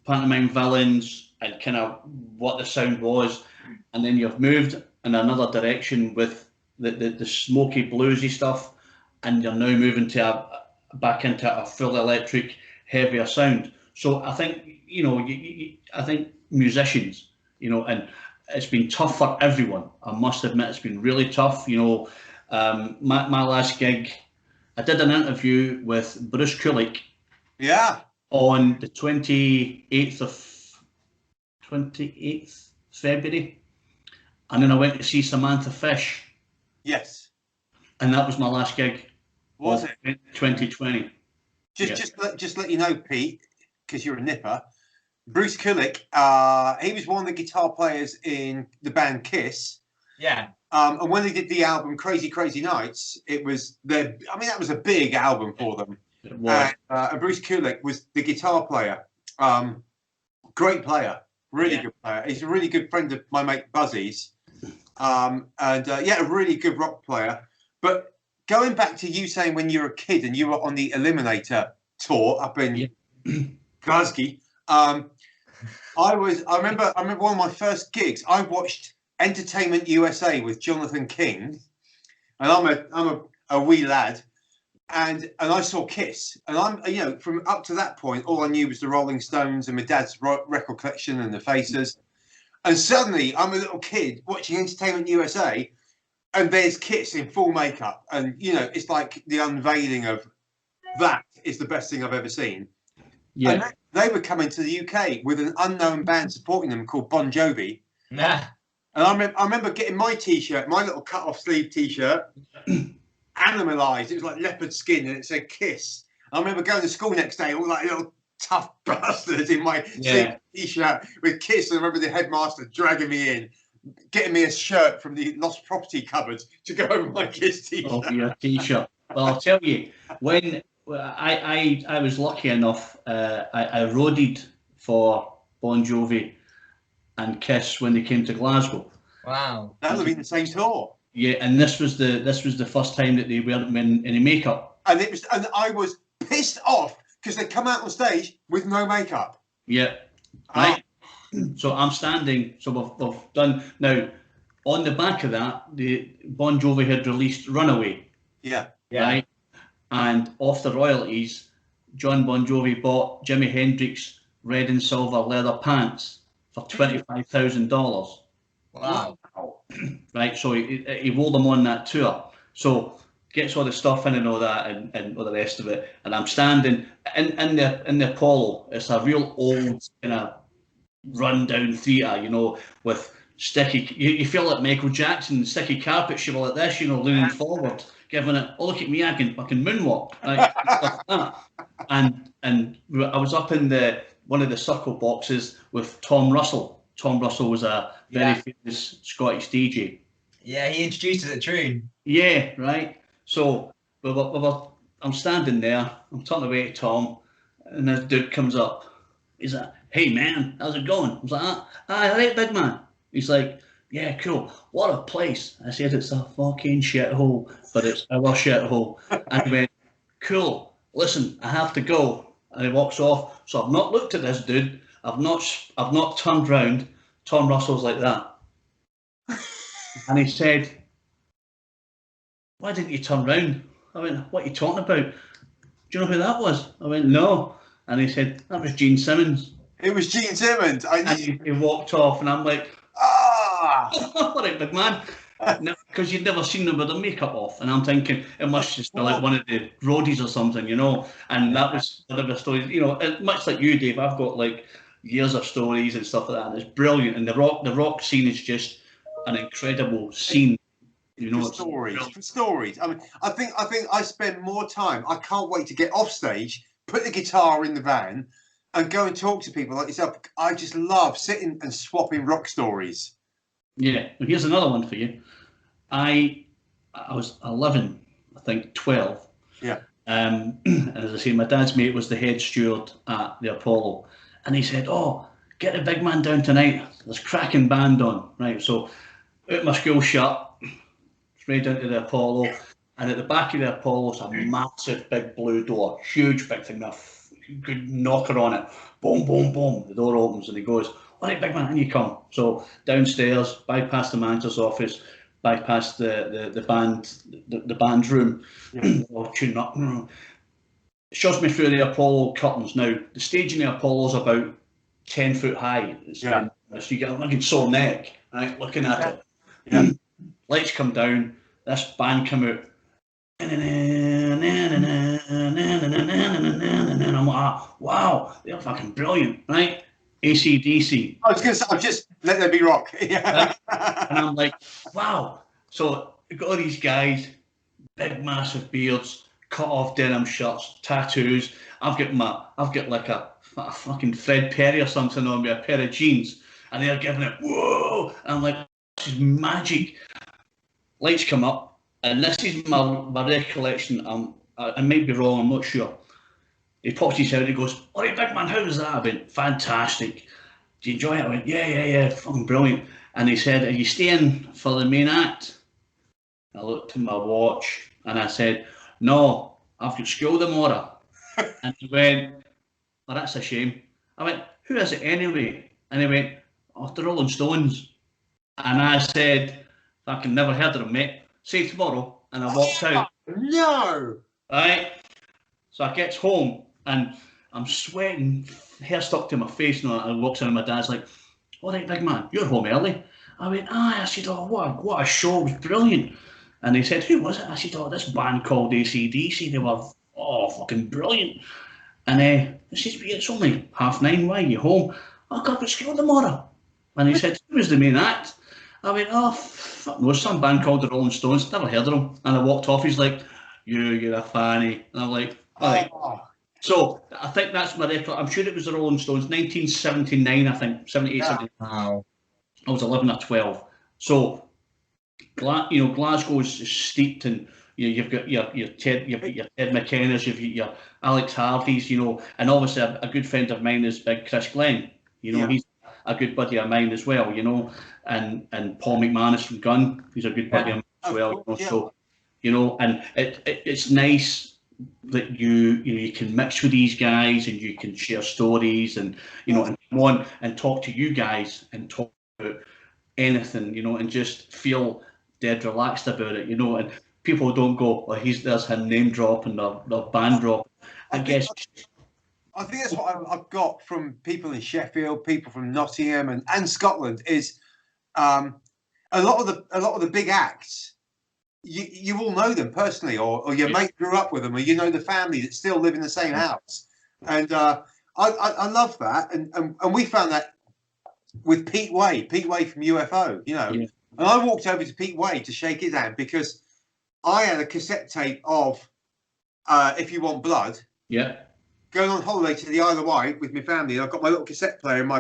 pantomime villains and kind of what the sound was, and then you've moved in another direction with the smoky bluesy stuff, and you're now moving back into a full electric, heavier sound. So I think I think musicians, and it's been tough for everyone. I must admit, it's been really tough. My last gig, I did an interview with Bruce Kulick. Yeah. On the 28th February, and then I went to see Samantha Fish. Yes. And that was my last gig. Was it 2020? Just let you know, Pete, because you're a nipper. Bruce Kulick, he was one of the guitar players in the band Kiss. Yeah. And when they did the album Crazy Crazy Nights, that was a big album for them. It was. And Bruce Kulick was the guitar player. Great player, really good player. He's a really good friend of my mate Buzzy's. A really good rock player. But going back to you saying when you were a kid and you were on the Eliminator tour up in Glasgow, I remember one of my first gigs. I watched Entertainment USA with Jonathan King, and I'm a wee lad, and I saw Kiss, and I'm from up to that point all I knew was the Rolling Stones and my dad's record collection and the Faces, and suddenly I'm a little kid watching Entertainment USA, and there's Kiss in full makeup, and it's like the unveiling of that is the best thing I've ever seen. Yeah. And they were coming to the UK with an unknown band supporting them called Bon Jovi. Nah. And I remember getting my T-shirt, my little cut-off sleeve T-shirt, animalised. It was like leopard skin, and it said Kiss. I remember going to school next day, all like little tough bastards in my sleeve T-shirt with Kiss. And I remember the headmaster dragging me in. getting me a shirt from the lost property cupboard to go over my kids' t-shirt. Oh, your t-shirt. Well, I'll tell you, when I was lucky enough, I roadied for Bon Jovi and Kiss when they came to Glasgow. Wow. That would have been the same tour. Yeah, and this was the first time that they weren't wearing any makeup. And I was pissed off because they come out on stage with no makeup. Yeah, right. So I'm standing. So we've done now. On the back of that, the Bon Jovi had released "Runaway." Yeah. Right, and off the royalties, John Bon Jovi bought Jimi Hendrix red and silver leather pants for $25,000. Wow. Right, so he wore them on that tour. So gets all the stuff in and all that and all the rest of it. And I'm standing in the Apollo. It's a real old kind of rundown theatre, you know, with sticky. You feel like Michael Jackson, sticky carpet shovel like this, you know, leaning forward, giving it. Oh, look at me! I can moonwalk. Right, stuff like that. And I was up in one of the circle boxes with Tom Russell. Tom Russell was a very famous Scottish DJ. Yeah, he introduced us at Troon. Yeah, right. So I'm standing there. I'm turning away to Tom, and this dude comes up. He's like, "Hey man, how's it going?" I was like, "Hi, right, big man." He's like, "Yeah, cool. What a place." I said, "It's a fucking shithole, but it's our shithole." And he went, "Cool. Listen, I have to go." And he walks off. So I've not looked at this dude. I've not turned round. Tom Russell's like that. And he said, "Why didn't you turn round?" I went, "What are you talking about? Do you know who that was?" I went, "No." And he said, "That was Gene Simmons." It was Gene Simmons. And he walked off, and I'm like, all right, big man. Because you'd never seen them with their makeup off. And I'm thinking, it must just be like one of the roadies or something, you know. And that was one of the stories, you know, much like you, Dave, I've got like years of stories and stuff like that. And it's brilliant. And the rock scene is just an incredible scene. You know, for stories. I mean, I think I spend more time. I can't wait to get off stage, put the guitar in the van, and go and talk to people like yourself. I just love sitting and swapping rock stories. Yeah. Well, here's another one for you. I was 11, I think 12. Yeah. And as I say, my dad's mate was the head steward at the Apollo, and he said, "Oh, get the big man down tonight. There's cracking band on." Right. So out my school shirt, straight down to the Apollo, and at the back of the Apollo is a massive big blue door, huge big thing, a good knocker on it. Boom, boom, boom. The door opens and he goes, "All right, big man, and you come." So downstairs, bypass the manager's office, bypass the band's room, all tune up. Shoves me through the Apollo curtains. Now the stage in the Apollo is about 10 foot high. So you get a sore neck, right, looking at it. Yeah. Lights come down, this band come out. And I'm like, wow, they're fucking brilliant, right? AC/DC. I was going to say, I've just let there be rock. Yeah. And I'm like, wow. So you've got all these guys, big massive beards, cut off denim shirts, tattoos. I've got like a fucking Fred Perry or something on me, a pair of jeans, and they're giving it whoa. And I'm like, this is magic. Lights come up, and this is my recollection. I might be wrong, I'm not sure. He pops his head and he goes, "All right, big man, how was that?" I went, "Fantastic. Do you enjoy it?" I went, yeah, fucking brilliant. And he said, "Are you staying for the main act?" I looked at my watch and I said, "No, I've got school tomorrow." And he went, "Well, that's a shame." I went, "Who is it anyway?" And he went, "Oh, the Rolling Stones." And I said, "I can never heard of them, mate. See you tomorrow." And I walked out. No. Right? So I get home and I'm sweating, hair stuck to my face, and I walks in and my dad's like, "All right, big man, you're home early." I went, "Aye." I said, "Oh, what a show, it was brilliant." And he said, "Who was it?" I said, "Oh, this band called AC/DC. They were fucking brilliant." And he says, "It's only 9:30. Why are you home?" "I've got to school tomorrow." And he said, "Who was the main act?" I went, "Oh, fuck knows, some band called the Rolling Stones. Never heard of them." And I walked off. He's like, You're a fanny." And I'm like, all right. So I think that's my record. I'm sure it was the Rolling Stones, 1979, I think, 78, 79. Wow. I was 11 or 12. So, Glasgow's steeped in, you've got your Ted McKenna's, you've got your Alex Harvey's, and obviously a good friend of mine is Big Chris Glenn. He's a good buddy of mine as well, and Paul McManus from Gun, he's a good buddy of mine as well. So, and it's nice that you can mix with these guys and you can share stories and and come on and talk to you guys and talk about anything, and just feel dead relaxed about it, and people don't go, oh, there's a name drop and their band drop. I guess I think that's what I've got from people in Sheffield, people from Nottingham and Scotland is a lot of the big acts. You all know them personally, or your mate grew up with them, or the family that still live in the same house, and I love that, and we found that with Pete Way from UFO, and I walked over to Pete Way to shake his hand because I had a cassette tape of If You Want Blood, going on holiday to the Isle of Wight with my family, and I've got my little cassette player and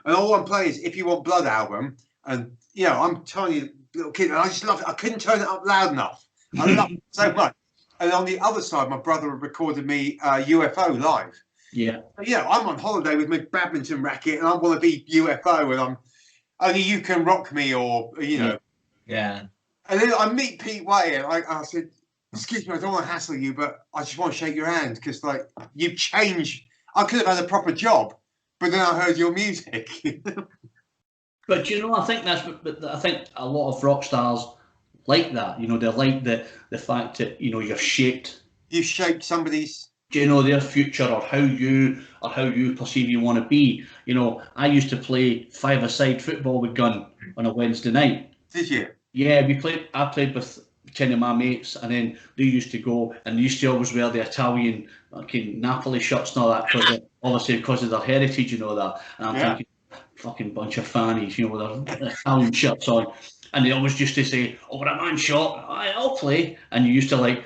all I'm playing is If You Want Blood album, and I'm a tiny little kid, and I just loved it. I couldn't turn it up loud enough. I loved it so much. And on the other side, my brother had recorded me UFO live. I'm on holiday with my badminton racket, and I want to be UFO, and I'm Only You Can Rock Me, or Yeah. And then I meet Pete Way, and I said, "Excuse me, I don't want to hassle you, but I just want to shake your hand because, like, you've changed. I could have had a proper job, but then I heard your music." But I think I think a lot of rock stars like that. They like the fact that you've shaped somebody's their future, or how you perceive you want to be. I used to play five-a-side football with Gun on a Wednesday night. Did you? Yeah, I played with 10 of my mates, and then they used to go, and they used to always wear the Italian Napoli shirts and all that, because of their heritage and all that. And I'm thinking, fucking bunch of fannies, with their Italian shirts on, and they always used to say, "Oh, we're a man short, I'll play," and you used to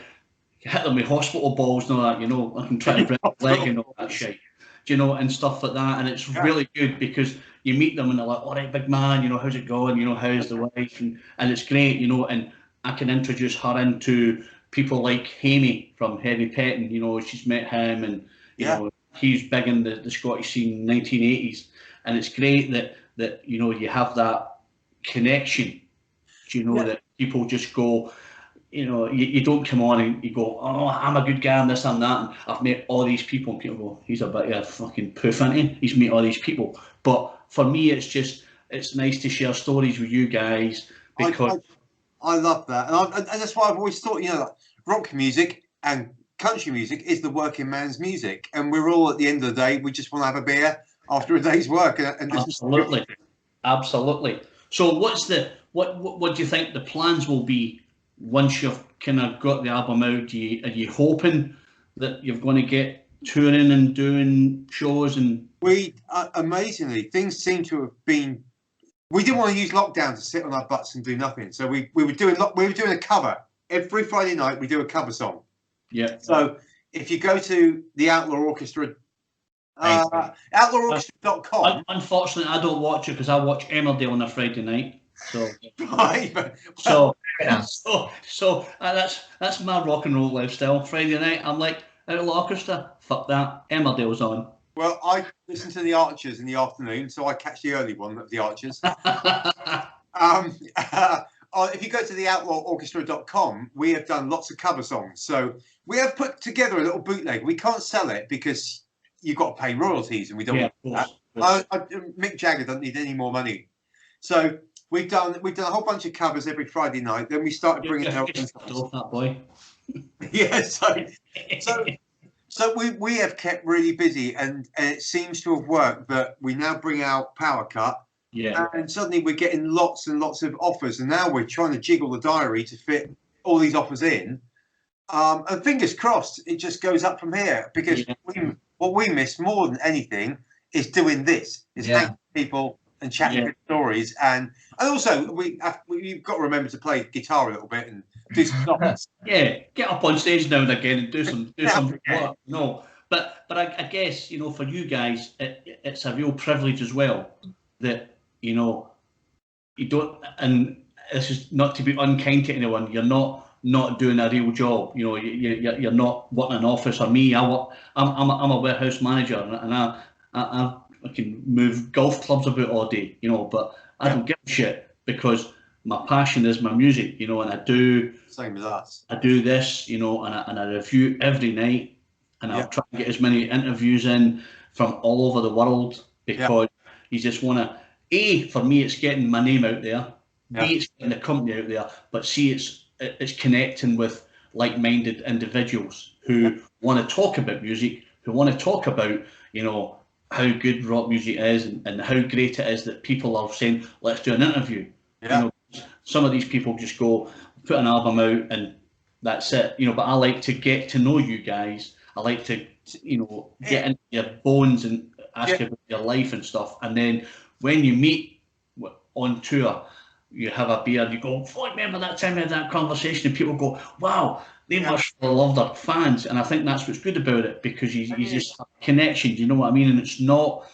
hit them with hospital balls and all that, I can try to break a leg and all that shit, and stuff like that. And it's really good because you meet them and they're like, "All right, big man, how's it going? How's the wife?" And it's great, and I can introduce her into people like Hamey from Heavy Petting. She's met him, and he's big in the Scottish scene in the 1980s, and it's great that you have that connection. That people just go, you don't come on and you go, "Oh, I'm a good guy and this and that, and I've met all these people," and people go, "He's a bit of a fucking poof, isn't he? He's met all these people." But for me, it's nice to share stories with you guys, because I love that, and that's why I've always thought, rock music and country music is the working man's music, and we're all, at the end of the day, we just want to have a beer after a day's work. And absolutely. So what do you think the plans will be once you've kind of got the album out? Are you hoping that you're going to get touring and doing shows? And we amazingly, things seem to have been. We didn't want to use lockdown to sit on our butts and do nothing, so we were doing a cover every Friday night. We do a cover song. Yeah. So if you go to the Outlaw Orchestra, outlaworchestra.com. Unfortunately, I don't watch it because I watch Emmerdale on a Friday night. So that's my rock and roll lifestyle. Friday night, I'm like, Outlaw Orchestra, fuck that, Emmerdale's on. Well, I listen to the Archers in the afternoon, so I catch the early one of the Archers. If you go to the outlaworchestra.com, we have done lots of cover songs. So we have put together a little bootleg. We can't sell it because you've got to pay royalties, and we don't want that. Mick Jagger doesn't need any more money. So we've done a whole bunch of covers every Friday night. Then we started bringing out that boy. Yeah, so we have kept really busy, and it seems to have worked. That we now bring out Power Cut, and suddenly we're getting lots and lots of offers, and now we're trying to jiggle the diary to fit all these offers in. And fingers crossed, it just goes up from here, because what we miss more than anything is doing this, hanging with people and chatting stories, and also we've got to remember to play guitar a little bit and do some songs. Yeah, get up on stage now and again and do some work. No, but I guess for you guys, it's a real privilege as well that you you don't, and this is not to be unkind to anyone. You're not doing a real job. You know, you're not working in an office. Or me, I'm a warehouse manager, and I can move golf clubs about all day. You know, but I don't give a shit because my passion is my music. You know, and I do. Same as us. I do this. You know, and I review every night, and I'll try and get as many interviews in from all over the world because you just want to. A, for me, it's getting my name out there. B, it's getting the company out there. But C, it's connecting with like-minded individuals who want to talk about music, who want to talk about, you know, how good rock music is and how great it is that people are saying, let's do an interview. Yeah. You know, some of these people just go, put an album out and that's it. You know, but I like to get to know you guys. I like to, you know, get into your bones and ask about your life and stuff. And then when you meet on tour, you have a beer and you go, oh, remember that time we had that conversation? And people go, wow, they must love their fans. And I think that's what's good about it because you just have connections, you know what I mean? And it's not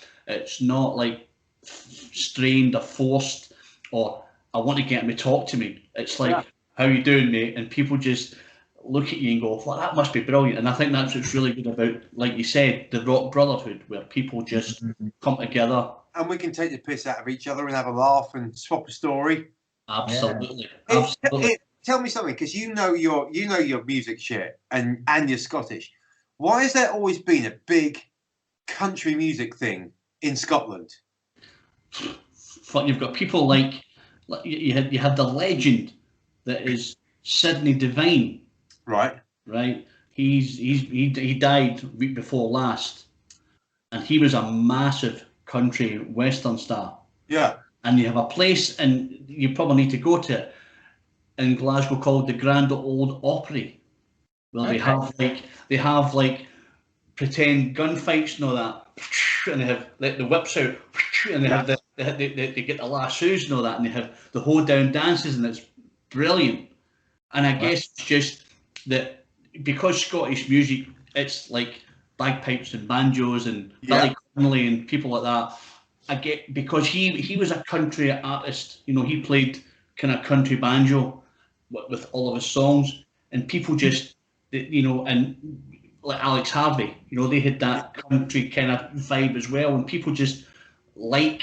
like strained or forced or I want to get him to talk to me. It's like, how you doing, mate? And people just look at you and go, well, that must be brilliant. And I think that's what's really good about, like you said, the rock brotherhood, where people just come together. And we can take the piss out of each other and have a laugh and swap a story. Absolutely. Yeah. Absolutely. Tell me something, because you know your music shit and you're Scottish. Why has there always been a big country music thing in Scotland? You've got people like you had the legend that is Sidney Devine. Right. Right. He died week before last, and he was a massive country western star. Yeah. And you have a place, and you probably need to go to it in Glasgow called the Grand Old Opry, where they have like pretend gunfights and all that, and they have like the whips out, and they have they get the lassos and all that, and they have the hold down dances, and it's brilliant. And I guess it's just that because Scottish music, it's like bagpipes and banjos and Billy Connolly and people like that. I get because he was a country artist, you know, he played kind of country banjo with all of his songs, and people just, you know, and like Alex Harvey, you know, they had that country kind of vibe as well, and people just like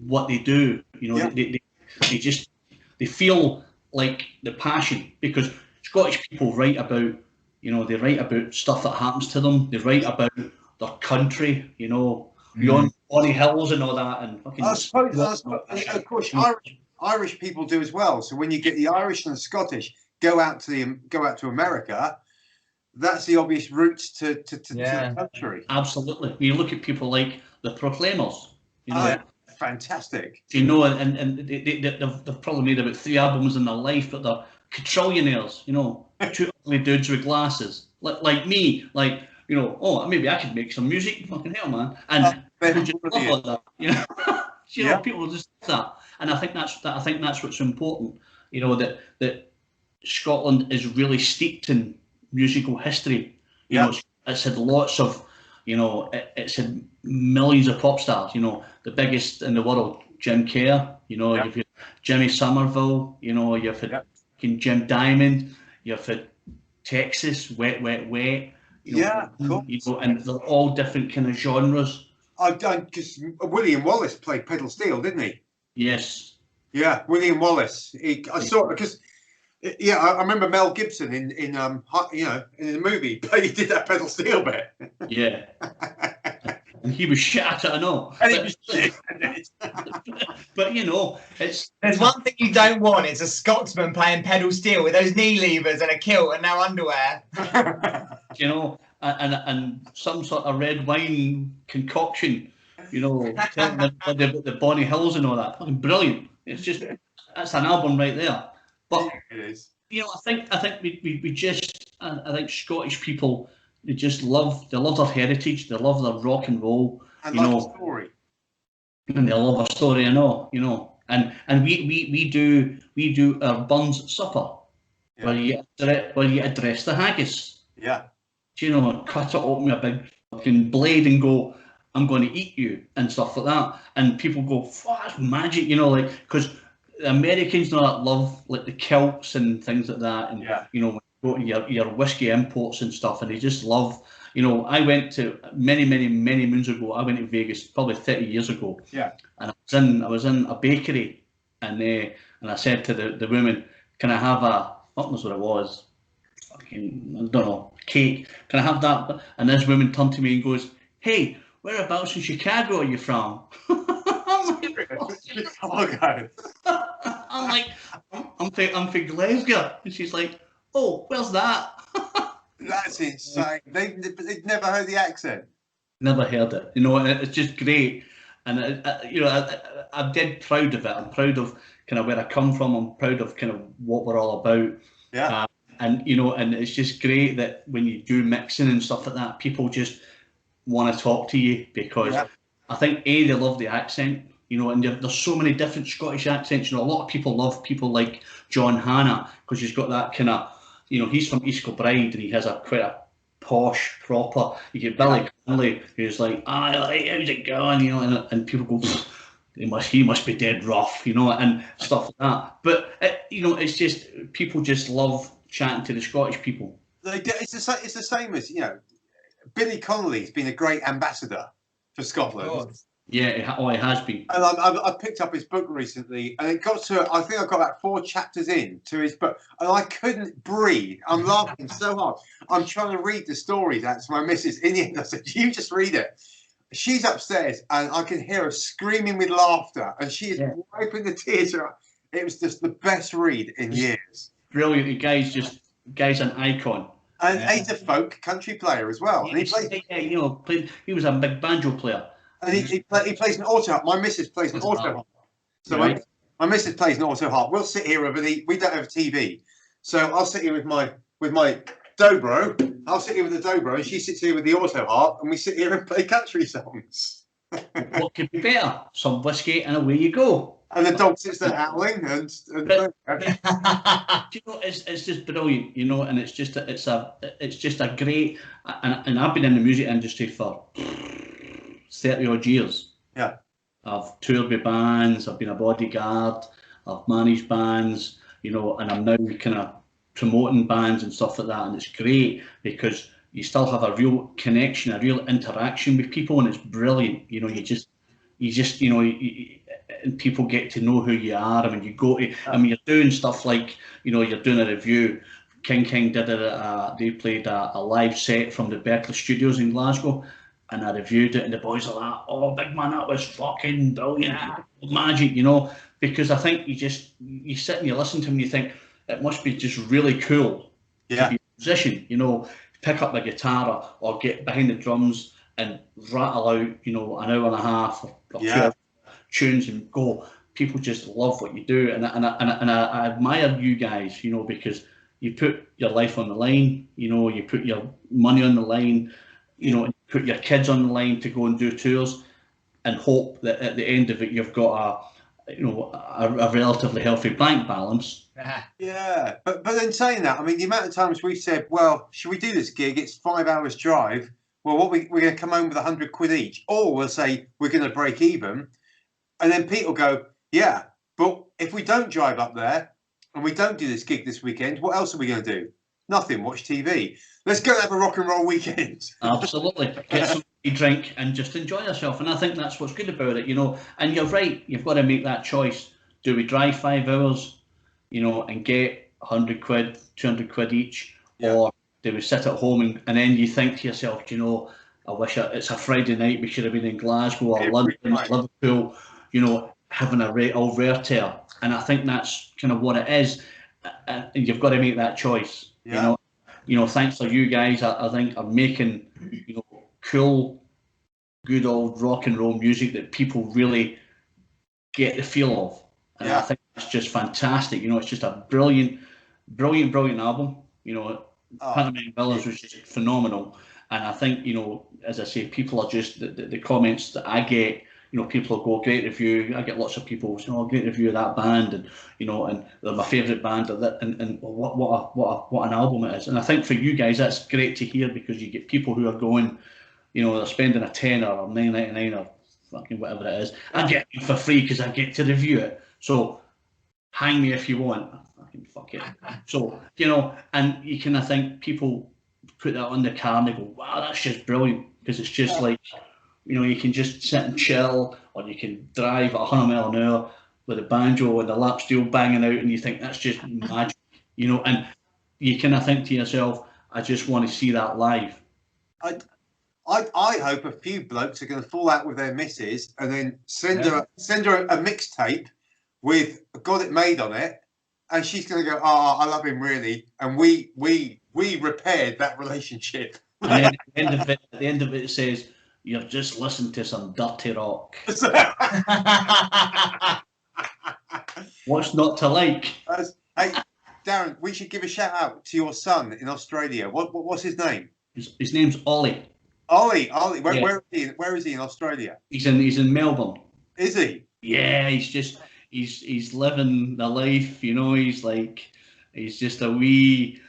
what they do, you know, they feel like the passion, because Scottish people write about, you know, they write about stuff that happens to them, they write about their country, you know, beyond Bonny Hills and all that, and fucking. I suppose, of course, Irish people do as well. So when you get the Irish and the Scottish go out to America, that's the obvious routes to the country. Absolutely. You look at people like the Proclaimers, you know. Fantastic. You know, and they've probably made about 3 albums in their life, but they're quadrillionaires, you know, 2 ugly dudes with glasses, like me, like, you know, oh, maybe I could make some music, fucking hell, man, and people just love all that, you know, you know, people just that, and I think that's what's important, you know, that Scotland is really steeped in musical history, you know, it's had lots of, you know, it's had millions of pop stars, you know, the biggest in the world, Jim Kerr, you know, you've had Jimmy Somerville, you know, you've had Jim Diamond, you've had Texas, Wet, Wet, Wet, you know, cool. You know, and they're all different kind of genres. Because William Wallace played pedal steel, didn't he? Yes. Yeah, William Wallace. I saw it because, I remember Mel Gibson in you know, in the movie, but he did that pedal steel bit. Yeah. And he was shit at it, I know. And he was shit. But you know, there's one thing you don't want, it's a Scotsman playing pedal steel with those knee levers and a kilt and no underwear. You know, and some sort of red wine concoction, you know, telling them about the Bonny Hills and all that. Fucking brilliant. It's just, that's an album right there. But it is. You know, I think we just, I think Scottish people, they love their heritage, they love their rock and roll, and you like know, a story. And they love a story, I know, you know, and we do our Burns supper, where you address the haggis. Yeah. Do you know, cut it open with a big fucking blade and go, I'm going to eat you and stuff like that, and people go, that's magic, you know, like, because the Americans know that love like the kilts and things like that, and Yeah. you know, when you go to your whiskey imports and stuff, and they just love. You know, I went to many moons ago. I went to Vegas probably 30 years ago. Yeah. And I was in a bakery, and I said to the woman, "Can I have a what was what it was? Fucking I don't know, cake. Can I have that?" And this woman turned to me and goes, "Hey, whereabouts in Chicago are you from?" Chicago. I'm like, I'm from Glasgow, and she's like, "Oh, where's that?" That's insane. They've never heard the accent. Never heard it, you know, and it's just great. And you know, I'm dead proud of it. I'm proud of kind of where I come from. I'm proud of kind of what we're all about. Yeah. And you know, and it's just great that when you do mixing and stuff like that, people just want to talk to you because I think they love the accent. You know, and there's so many different Scottish accents. You know, a lot of people love people like John Hannah because he's got that kind of, you know, he's from East Kilbride and he has quite a posh, proper. You get Billy Connolly, who's like, "Ah, how's it going?" You know, and people go, he must be dead rough, you know, and stuff like that. But you know, it's just people just love chatting to the Scottish people. It's the same as, you know, Billy Connolly's been a great ambassador for Scotland. Yeah, it has been. And I picked up his book recently, and it got to, I think I got about 4 chapters in to his book, and I couldn't breathe. I'm laughing so hard. I'm trying to read the stories out to my missus. In the end, I said, "You just read it." She's upstairs, and I can hear her screaming with laughter, and she is wiping the tears out. It was just the best read in years. Brilliant. The guy's an icon. And he's a folk country player as well. And he plays, you know, he was a big banjo player. And he plays an auto harp. My missus plays an auto harp. So my missus plays an auto harp. We'll sit here we don't have a TV. So I'll sit here with my dobro. I'll sit here with the dobro, and she sits here with the auto harp, and we sit here and play country songs. What could be better? Some whiskey and away you go. And the dog sits there howling, and you know, it's just brilliant, you know, and it's just a great, and I've been in the music industry for 30 odd years. Yeah. I've toured with bands, I've been a bodyguard, I've managed bands, you know, and I'm now kind of promoting bands and stuff like that, and it's great because you still have a real connection, a real interaction with people, and it's brilliant. You know, you just, you know, and people get to know who you are. I mean, you go to, I mean, you're doing stuff like, you know, you're doing a review. King did they played a live set from the Berkeley Studios in Glasgow, and I reviewed it, and the boys are like, "Oh, big man, that was fucking brilliant, magic," you know, because I think you sit and you listen to him, and you think it must be just really cool to be a musician, you know, pick up the guitar or get behind the drums and rattle out, you know, an hour and a half or 2 hours tunes and go. People just love what you do, and I admire you guys, you know, because you put your life on the line, you know, you put your money on the line, you know, and you put your kids on the line to go and do tours, and hope that at the end of it you've got a relatively healthy bank balance. Yeah, but then saying that, I mean, the amount of times we've said, "Well, should we do this gig? It's 5 hours drive. Well, we're going to come home with 100 quid each," or we'll say we're going to break even, and then Pete will go, "Yeah, but if we don't drive up there and we don't do this gig this weekend, what else are we going to do? Nothing. Watch TV. Let's go have a rock and roll weekend." Absolutely. Get some drink and just enjoy yourself. And I think that's what's good about it, you know. And you're right, you've got to make that choice. Do we drive 5 hours, you know, and get 100 quid, 200 quid each? Or do we sit at home and then you think to yourself, you know, I wish it's a Friday night, we should have been in Glasgow or London, Liverpool, you know, having a all rare tear. And I think that's kind of what it is. And you've got to make that choice, you know, thanks to you guys, I think are making, you know, cool, good old rock and roll music that people really get the feel of. And I think it's just fantastic. You know, it's just a brilliant album. You know, Pantomime Villas was just phenomenal. And I think, you know, as I say, people are just, the comments that I get, you know, people will go, "Great review." I get lots of people saying, "Oh, great review of that band," and you know, and they're my favourite band, and what an album it is. And I think for you guys, that's great to hear because you get people who are going, you know, they're spending a tenner or $9.99 or fucking whatever it is. I get it for free because I get to review it. So hang me if you want. Fucking fuck it. So, you know, and you kind of think people put that on the car and they go, wow, that's just brilliant, because it's just like, you know, you can just sit and chill, or you can drive at 100 mile an hour with a banjo and the lap steel banging out, and you think that's just magic, you know, and you kind of think to yourself, I just want to see that live. I hope a few blokes are going to fall out with their missus and then send her a mixtape with "Got It Made" on it, and she's going to go, "Oh, I love him really," and we repaired that relationship. And then at the end of it, it says, "You've just listened to some dirty rock." What's not to like? Hey, Darren, we should give a shout out to your son in Australia. What's his name? His name's Ollie. Ollie. Where is he in Australia? He's in Melbourne. Is he? Yeah, he's living the life, you know. He's just a wee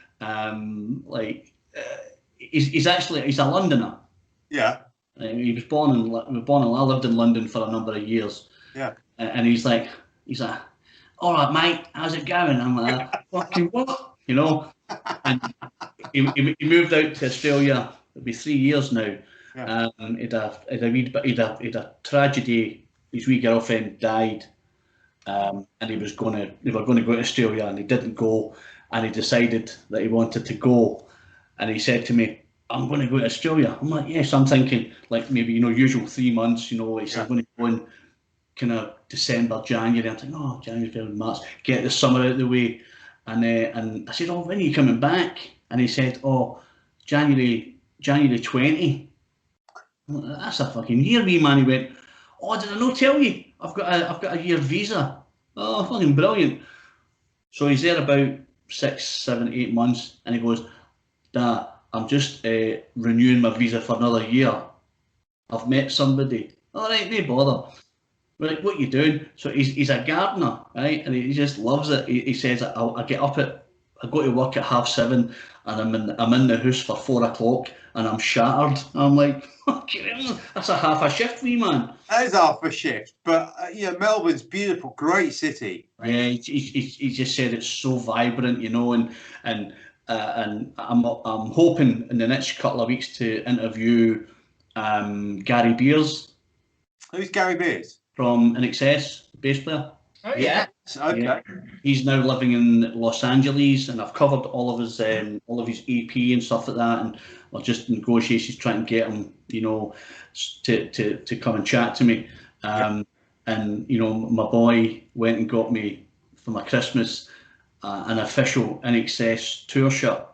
he's a Londoner. Yeah. He was born in I lived in London for a number of years. Yeah. And he's like, all right, mate, how's it going? I'm like, fucking what? You know. And he moved out to Australia. It'll be 3 years now. Yeah. He'd a tragedy. His wee girlfriend died, and they were going to go to Australia, and he didn't go, and he decided that he wanted to go, and he said to me, "I'm going to go to Australia." I'm like, "Yes." I'm thinking like maybe, you know, usual 3 months. You know, he said, "I'm going to go in kind of December, January." I'm thinking, "Oh, January, February, March, get the summer out of the way." And I said, "Oh, when are you coming back?" And he said, "Oh, January 20. Like, that's a fucking year, wee man. He went, "Oh, did I not tell you? I've got a year visa." Oh, fucking brilliant. So he's there about 6, 7, 8 months, and he goes, "Dad, I'm just renewing my visa for another year. I've met somebody." All right, no bother. We're like, "What are you doing?" So he's a gardener, right? And he just loves it. He says, I go to work at 7:30, and I'm in the house for 4 o'clock, and I'm shattered. I'm like, fucking hell, that's a half a shift, wee man. That is half a shift, but you know, Melbourne's beautiful, great city. Yeah, he just said it's so vibrant, you know, and I'm hoping in the next couple of weeks to interview Gary Beers. Who's Gary Beers? From INXS, bass player. Oh yeah. Okay. Yeah. He's now living in Los Angeles, and I've covered all of his EP and stuff like that, and we're just in negotiations trying to get him, you know, to come and chat to me. And you know, my boy went and got me for my Christmas an official INXS tour shirt.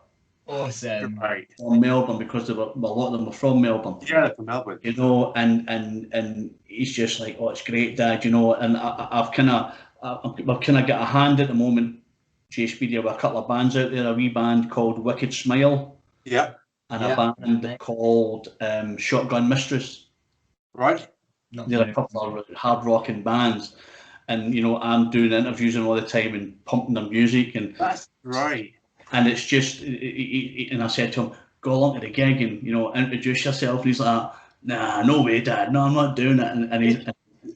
Awesome. Right. From Melbourne, because a lot of them were from Melbourne. Yeah, from Melbourne. You know, and he's just like, "Oh, it's great, Dad," you know. And I've kind of got a hand at the moment, Chase Media, with a couple of bands out there. A wee band called Wicked Smile. Yeah. And a band called Shotgun Mistress. Right. They're a couple of hard rocking bands, and you know, I'm doing interviews and all the time and pumping their music, and that's right. And it's just, and I said to him, "Go along to the gig and, you know, introduce yourself." And he's like, "Nah, no way, Dad. No, I'm not doing it." And he,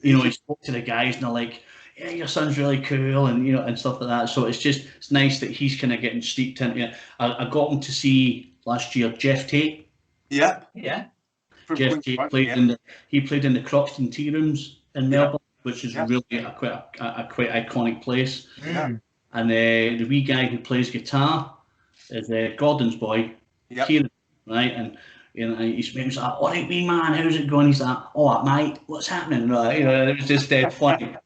you know, he spoke to the guys and they're like, "Yeah, your son's really cool," and, you know, and stuff like that. So it's nice that he's kind of getting steeped into it. I got him to see last year Jeff Tate. Yeah. Yeah. Jeff Tate played in the Croxton Tea Rooms in Melbourne, which is really quite iconic place. Yeah. And the wee guy who plays guitar is Gordon's boy, Kieran, right? And you know, he's like, "All right, wee man, how's it going?" He's like, "Oh, mate, what's happening?" Right? You know, it was just dead funny.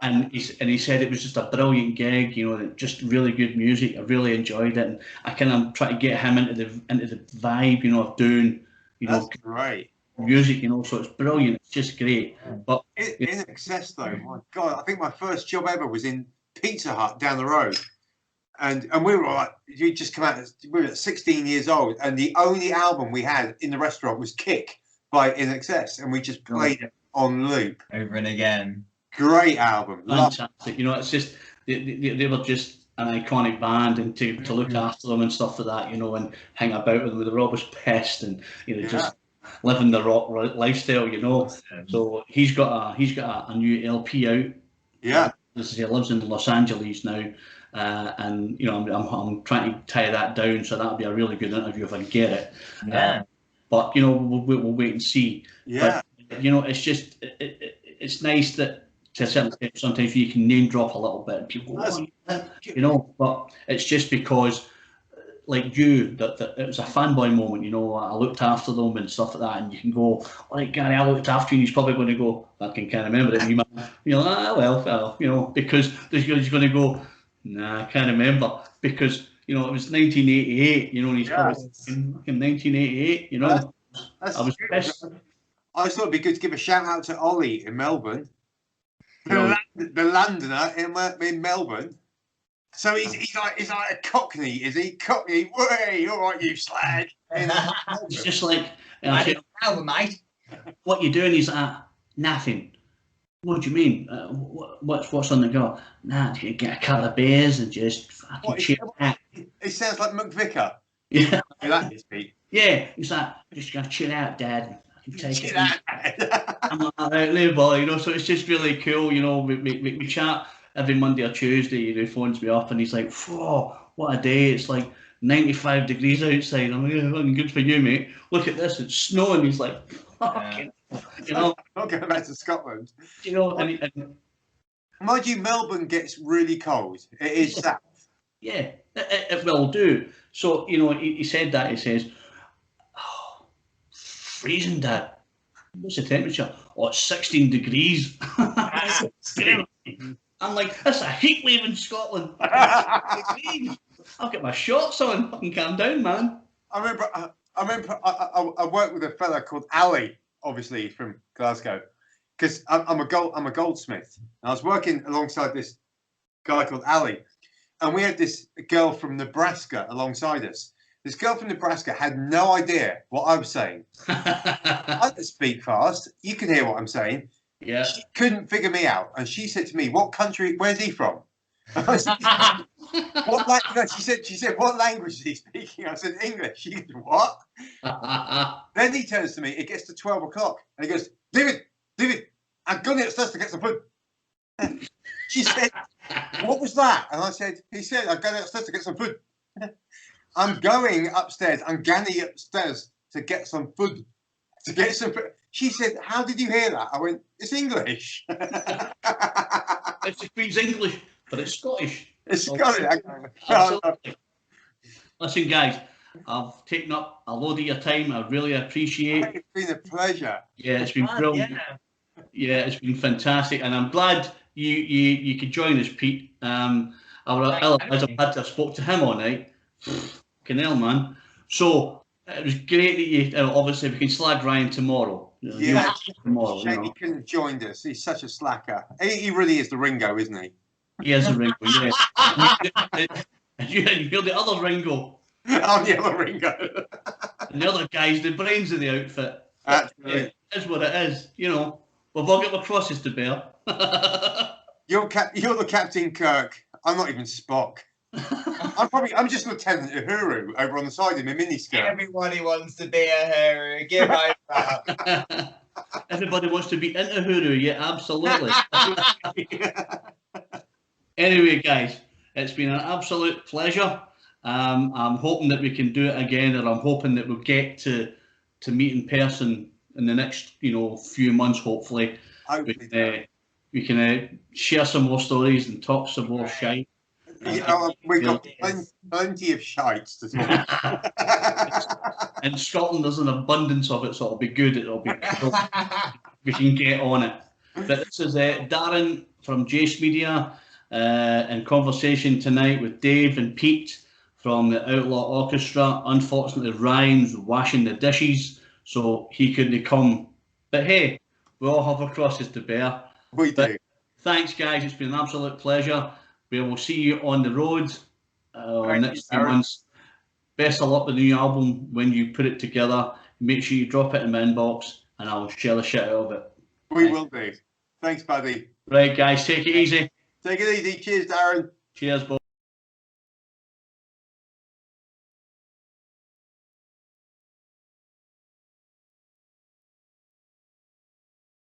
And he said it was just a brilliant gig, you know, just really good music. I really enjoyed it, and I kind of try to get him into the vibe, you know, of doing, you know, music, you know. So it's brilliant. It's just great. But INXS though, my God, I think my first job ever was in Pizza Hut down the road, and we were like, you just come out. We were 16 years old, and the only album we had in the restaurant was "Kick" by INXS, and we just played it on loop over and again. Great album, fantastic. You know, it's just they were just an iconic band, and to look after them and stuff like that, you know, and hang about with them. They were always pissed, and you know, just living the rock lifestyle, you know. So he's got a new LP out. Yeah. as I say, lives in Los Angeles now, and you know, I'm trying to tie that down, so that'll be a really good interview if I can get it. Yeah. But you know, we'll wait and see. Yeah. But you know, it's just it's nice that to a certain extent sometimes you can name drop a little bit, and people go, oh, yeah, you know. But it's just because, like you, that it was a fanboy moment. You know, I looked after them and stuff like that, and you can go, all right, Gary, I looked after you. And he's probably going to go, I can't remember it. You know, well, you know, because he's going to go, nah, I can't remember, because you know it was 1988. You know, and he's probably in 1988. You know, That's I was pissed. I just thought it'd be good to give a shout out to Ollie in Melbourne, the Londoner in Melbourne. So he's like a Cockney, is he? Cockney, way, all right, you slag. It's just like, Album, mate. what you doing? He's like, nothing. What do you mean? What's on the go? Nah, you get a couple of beers and just fucking chill out. It sounds like McVicker. Yeah. That is, Pete. Yeah, he's like, just gonna chill out, Dad. I can take Chill it. out. I'm like, all right, little boy, you know. So it's just really cool, you know. We chat every Monday or Tuesday. You know, he phones me up and he's like, "Whoa, what a day! It's like 95 degrees outside." I'm like, "Yeah, fucking good for you, mate. Look at this, it's snowing." He's like, "Fucking," you know. I'm going back to Scotland. You know, and mind you, Melbourne gets really cold. It is south. yeah, it will do. So, you know, he said that. He says, oh, freezing, Dad. What's the temperature? Oh, it's 16 degrees. I'm like, that's a heat wave in Scotland. I'll get my shorts on. Fucking calm down, man. I remember I worked with a fella called Ali, obviously from Glasgow, because I'm a goldsmith. And I was working alongside this guy called Ali, and we had this girl from Nebraska alongside us. This girl from Nebraska had no idea what I was saying. I don't speak fast. You can hear what I'm saying. Yeah. She couldn't figure me out, and she said to me, "What country? Where's he from?" I said, "What language?" She said, "What language is he speaking?" I said, "English." She goes, "What?" Then he turns to me. It gets to 12 o'clock, and he goes, David, I'm going upstairs to get some food." She said, "What was that?" And I said, "He said, I'm going upstairs to get some food." I'm going upstairs. I'm going upstairs to get some food. To get some food. She said, "How did you hear that?" I went, "It's English." It's Queen's English, but it's Scottish. It's Scottish. Absolutely. Listen, guys, I've taken up a load of your time. I really appreciate it. It's been a pleasure. Yeah, it's been brilliant. Yeah, it's been fantastic, and I'm glad you could join us, Pete. Otherwise, I've spoke to him all night. Fucking hell, man. So it was great that you. Obviously, we can slag Ryan tomorrow. Yeah, tomorrow. Shame You know. he couldn't have joined us. He's such a slacker. He really is the Ringo, isn't he? He is a Ringo. Yeah. And you're the other Ringo. I'm the other Ringo. And the other guy's the brains of the outfit. Absolutely. It is what it is. You know, we've all got the crosses to bear. You're the Captain Kirk. I'm not even Spock. I'm just Lieutenant Uhuru over on the side in my miniskirt. Everybody wants to be a hero. Give over. Everybody wants to be into Huru, yeah, absolutely. Anyway, guys, it's been an absolute pleasure. I'm hoping that we can do it again, and I'm hoping that we'll get to meet in person in the next, few months. Hopefully, we can share some more stories and talk some more shite. We've got plenty of shites to talk. In Scotland, there's an abundance of it, so it'll be good. It'll be cool. We can get on it. But this is Darren from Jace Media in conversation tonight with Dave and Pete from the Outlaw Orchestra. Unfortunately, Ryan's washing the dishes, so he couldn't come. But hey, we all have our crosses to bear. We do. Thanks, guys. It's been an absolute pleasure. We will see you on the road next few months. Best of luck with the new album when you put it together. Make sure you drop it in my inbox and I'll share the shit out of it. We will do. Thanks, buddy. Right, guys, take it easy. Take it easy. Cheers, Darren. Cheers, boys.